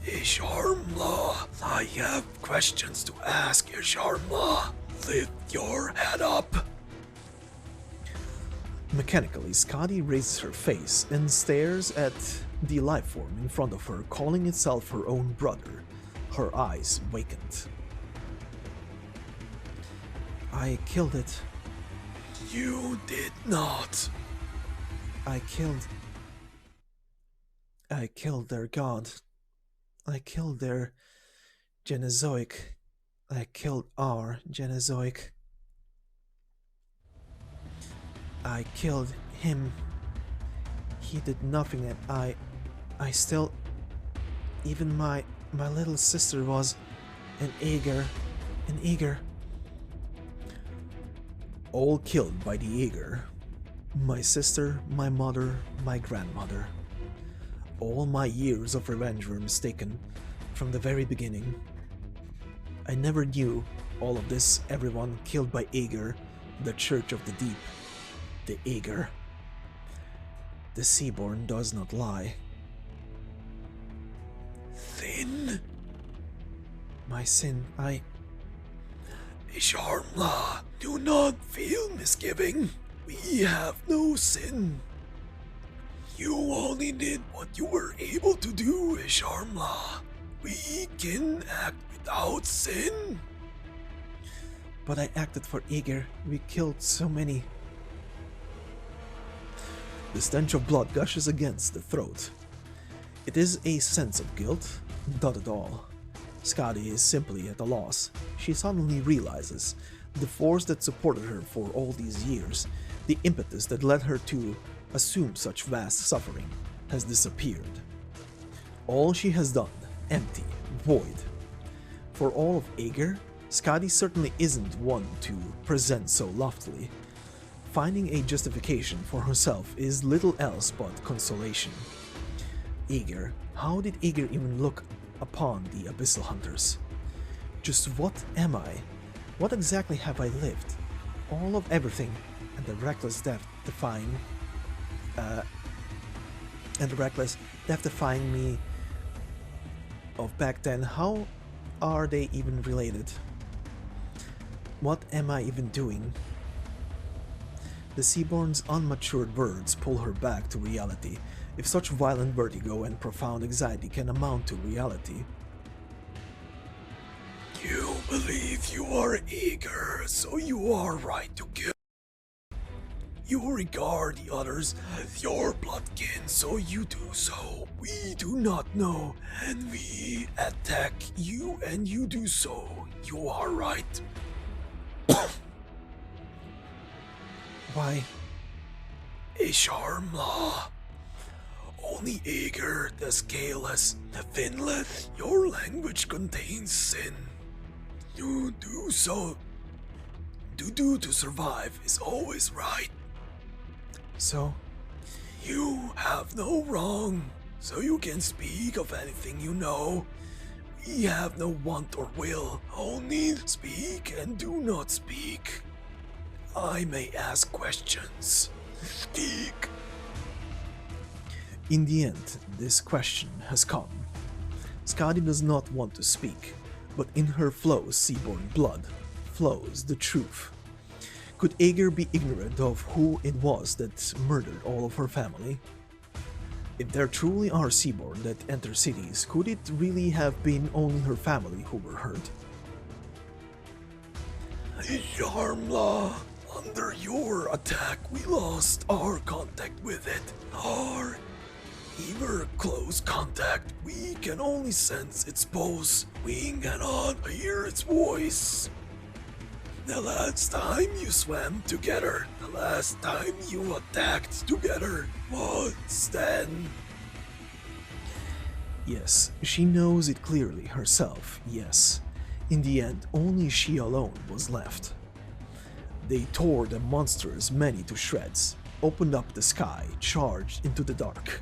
Isharmla, I have questions to ask, Isharmla. Lift your head up. Mechanically, Skadi raises her face and stares at the life form in front of her, calling itself her own brother. Her eyes vacant. I killed it. You did not. I killed their god. I killed their Genozoic. I killed our Genozoic. I killed him. He did nothing and I still... Even my little sister was an Aegir. An Aegir. All killed by the Aegir. My sister, my mother, my grandmother. All my years of revenge were mistaken from the very beginning. I never knew all of this, everyone killed by Aegir, the Church of the Deep. The Aegir. The Seaborn does not lie. Sin? My sin, Isharmla, do not feel misgiving. We have no sin. You only did what you were able to do, Isharmla. We can act without sin. But I acted for Aegir. We killed so many. The stench of blood gushes against the throat. It is a sense of guilt? Not at all. Skadi is simply at a loss. She suddenly realizes the force that supported her for all these years, the impetus that led her to assume such vast suffering, has disappeared. All she has done, empty, void. For all of Aegir, Skadi certainly isn't one to present so loftily. Finding a justification for herself is little else but consolation. Aegir, how did Aegir even look upon the Abyssal Hunters? Just what am I? What exactly have I lived? All of everything, and the reckless death defying me of back then, how are they even related? What am I even doing? The Seaborn's unmatured words pull her back to reality, if such violent vertigo and profound anxiety can amount to reality. You believe you are eager, so you are right to kill. You regard the others as your bloodkin, so you do so. We do not know, and we attack you, and you do so. You are right. Why? A charm law. Only Ager, the Scaleless, the Finless, your language contains sin. You do so. To survive is always right. So? You have no wrong, so you can speak of anything you know. We have no want or will, only speak and do not speak. I may ask questions. Speak. In the end, this question has come. Skadi does not want to speak, but in her flows seaborn blood, flows the truth. Could Ager be ignorant of who it was that murdered all of her family? If there truly are seaborn that enter cities, could it really have been only her family who were hurt? Yarmla, under your attack we lost our contact with it. Our even close contact, we can only sense its pulse. We cannot hear its voice. The last time you swam together, the last time you attacked together, was then. Yes, she knows it clearly herself, yes. In the end, only she alone was left. They tore the monsters many to shreds, opened up the sky, charged into the dark.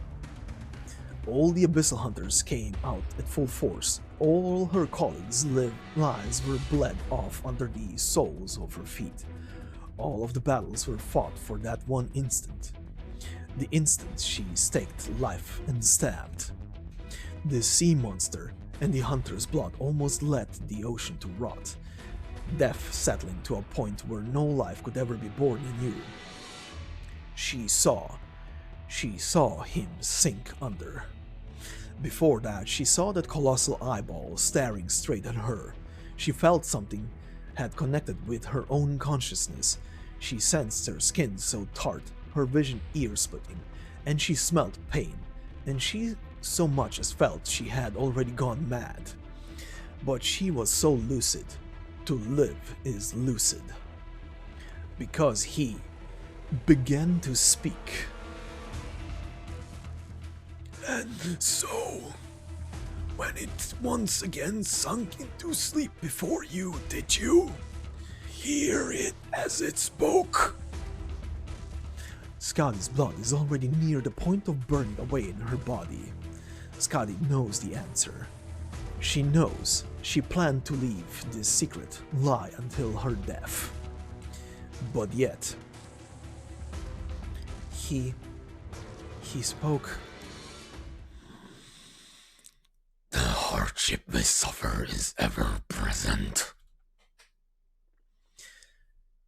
All the Abyssal Hunters came out at full force. All her colleagues' lives were bled off under the soles of her feet. All of the battles were fought for that one instant. The instant she staked life and stabbed. The sea monster and the hunter's blood almost led the ocean to rot, death settling to a point where no life could ever be born anew. She saw him sink under. Before that, she saw that colossal eyeball staring straight at her. She felt something had connected with her own consciousness. She sensed her skin so tart, her vision ear-splitting, and she smelled pain, and she so much as felt she had already gone mad. But she was so lucid. To live is lucid. Because he began to speak. And so, when it once again sunk into sleep before you, did you hear it as it spoke? Skadi's blood is already near the point of burning away in her body. Skadi knows the answer. She knows she planned to leave this secret lie until her death. But yet, he spoke. The hardship we suffer is ever present.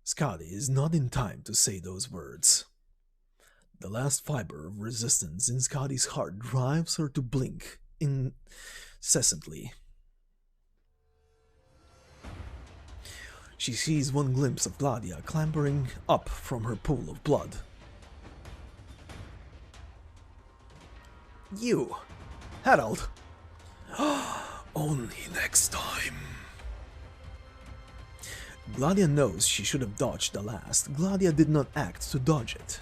Skadi is not in time to say those words. The last fiber of resistance in Skadi's heart drives her to blink incessantly. She sees one glimpse of Gladiia clambering up from her pool of blood. You, Harold! Only next time. Gladiia knows she should have dodged the last. Gladiia did not act to dodge it.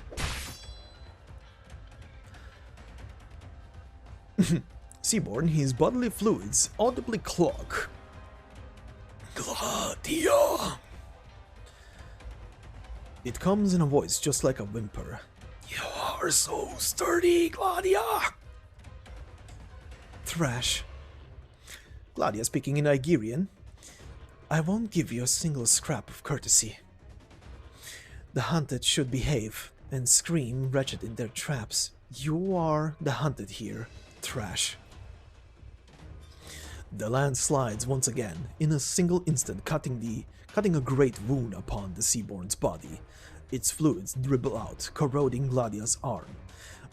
Seaborn, his bodily fluids audibly clog. Gladiia! It comes in a voice just like a whimper. You are so sturdy, Gladiia! Thrash. Gladiia speaking in Iberian. I won't give you a single scrap of courtesy. The hunted should behave and scream wretched in their traps. You are the hunted here, Thrash. The land slides once again, in a single instant cutting a great wound upon the Seaborn's body. Its fluids dribble out, corroding Gladia's arm.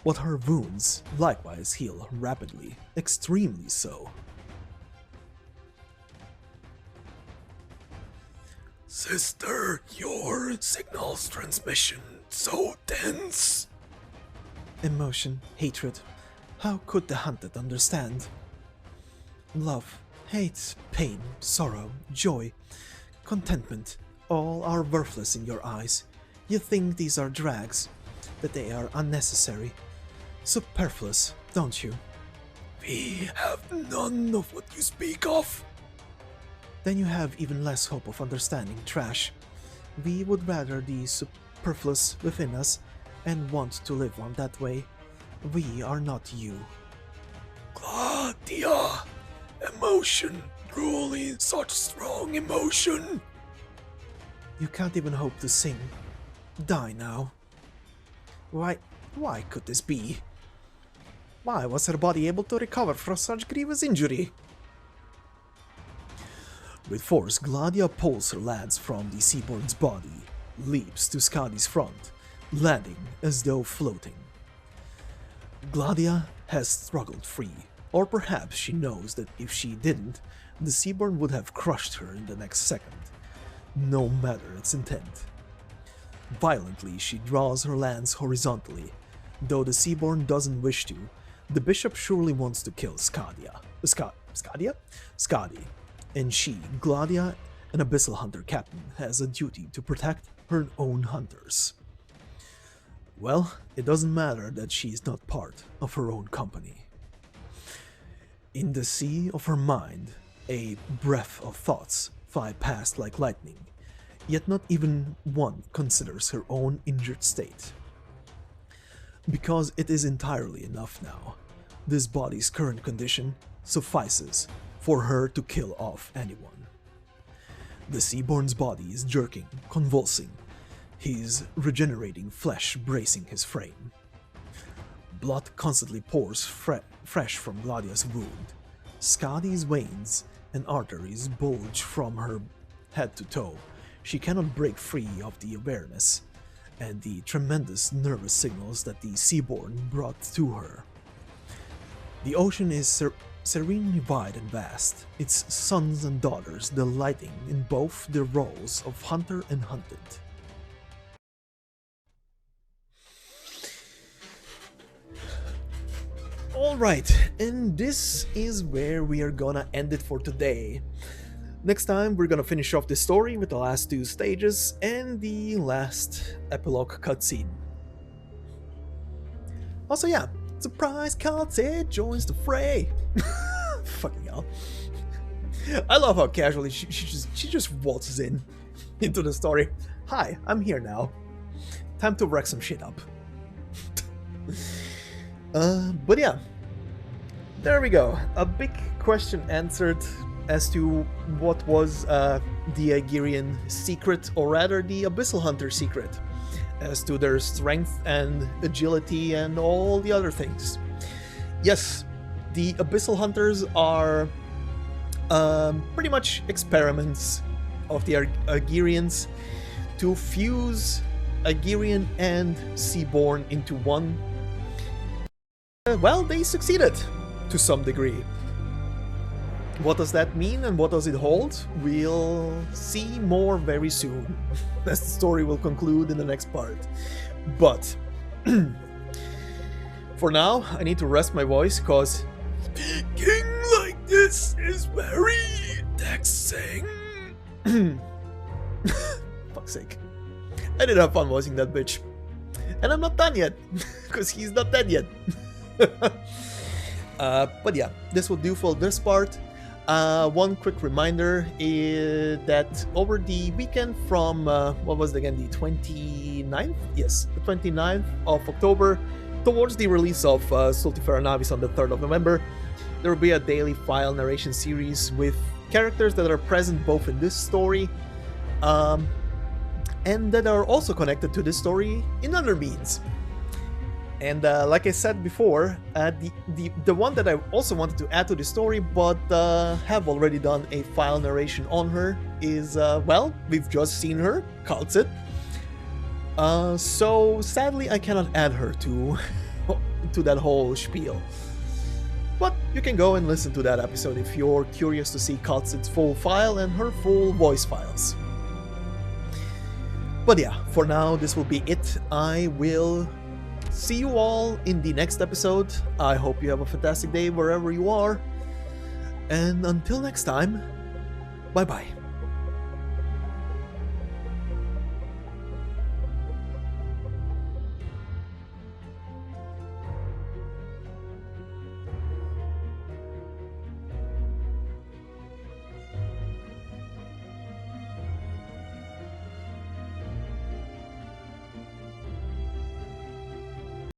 But her wounds likewise heal rapidly, extremely so. Sister, your signals transmission so dense. Emotion, hatred. How could the hunted understand? Love, hate, pain, sorrow, joy, contentment, all are worthless in your eyes. You think these are drags, that they are unnecessary, superfluous, don't you? We have none of what you speak of. Then you have even less hope of understanding trash. We would rather the superfluous within us and want to live on that way. We are not you. Gladiia! Emotion! Truly such strong emotion! You can't even hope to sing. Die now. Why could this be? Why was her body able to recover from such grievous injury? With force, Gladiia pulls her lance from the Seaborn's body, leaps to Skadi's front, landing as though floating. Gladiia has struggled free, or perhaps she knows that if she didn't, the Seaborn would have crushed her in the next second, no matter its intent. Violently, she draws her lance horizontally. Though the Seaborn doesn't wish to, the bishop surely wants to kill Skadi, and she, Gladiia, an abyssal hunter captain, has a duty to protect her own hunters. Well, it doesn't matter that she is not part of her own company. In the sea of her mind, a breath of thoughts fly past like lightning, yet not even one considers her own injured state. Because it is entirely enough now. This body's current condition suffices for her to kill off anyone. The Seaborn's body is jerking, convulsing, his regenerating flesh bracing his frame. Blood constantly pours fresh from Gladia's wound. Skadi's veins and arteries bulge from her head to toe. She cannot break free of the awareness and the tremendous nervous signals that the Seaborn brought to her. The ocean is serenely wide and vast, its sons and daughters delighting in both their roles of hunter and hunted. Alright, and this is where we are gonna end it for today. Next time we're gonna finish off the story with the last two stages and the last epilogue cutscene. Also, yeah, surprise Kaltze joins the fray! Fucking hell. I love how casually she just waltzes into the story. Hi, I'm here now. Time to wreck some shit up. But yeah, there we go. A big question answered as to what was the Iberian secret, or rather the Abyssal Hunter secret, as to their strength and agility and all the other things. Yes, the Abyssal Hunters are pretty much experiments of the Iberians to fuse Iberian and Seaborn into one. Well, they succeeded to some degree. What does that mean and what does it hold? We'll see more very soon, as the story will conclude in the next part. But for now, I need to rest my voice, cause speaking like this is very taxing. Fuck's sake. I did have fun voicing that bitch. And I'm not done yet, because he's not dead yet. But yeah, this will do for this part. One quick reminder is that over the weekend from, what was it again, the 29th? Yes, the 29th of October, towards the release of Sultifera Navis on the 3rd of November, there will be a daily file narration series with characters that are present both in this story and that are also connected to this story in other means. And like I said before, the one that I also wanted to add to the story, but have already done a file narration on her, is, well, we've just seen her, Kaltze. So sadly I cannot add her to that whole spiel. But you can go and listen to that episode if you're curious to see Kaltze's full file and her full voice files. But yeah, for now, this will be it. I will see you all in the next episode. I hope you have a fantastic day wherever you are. And until next time, bye-bye.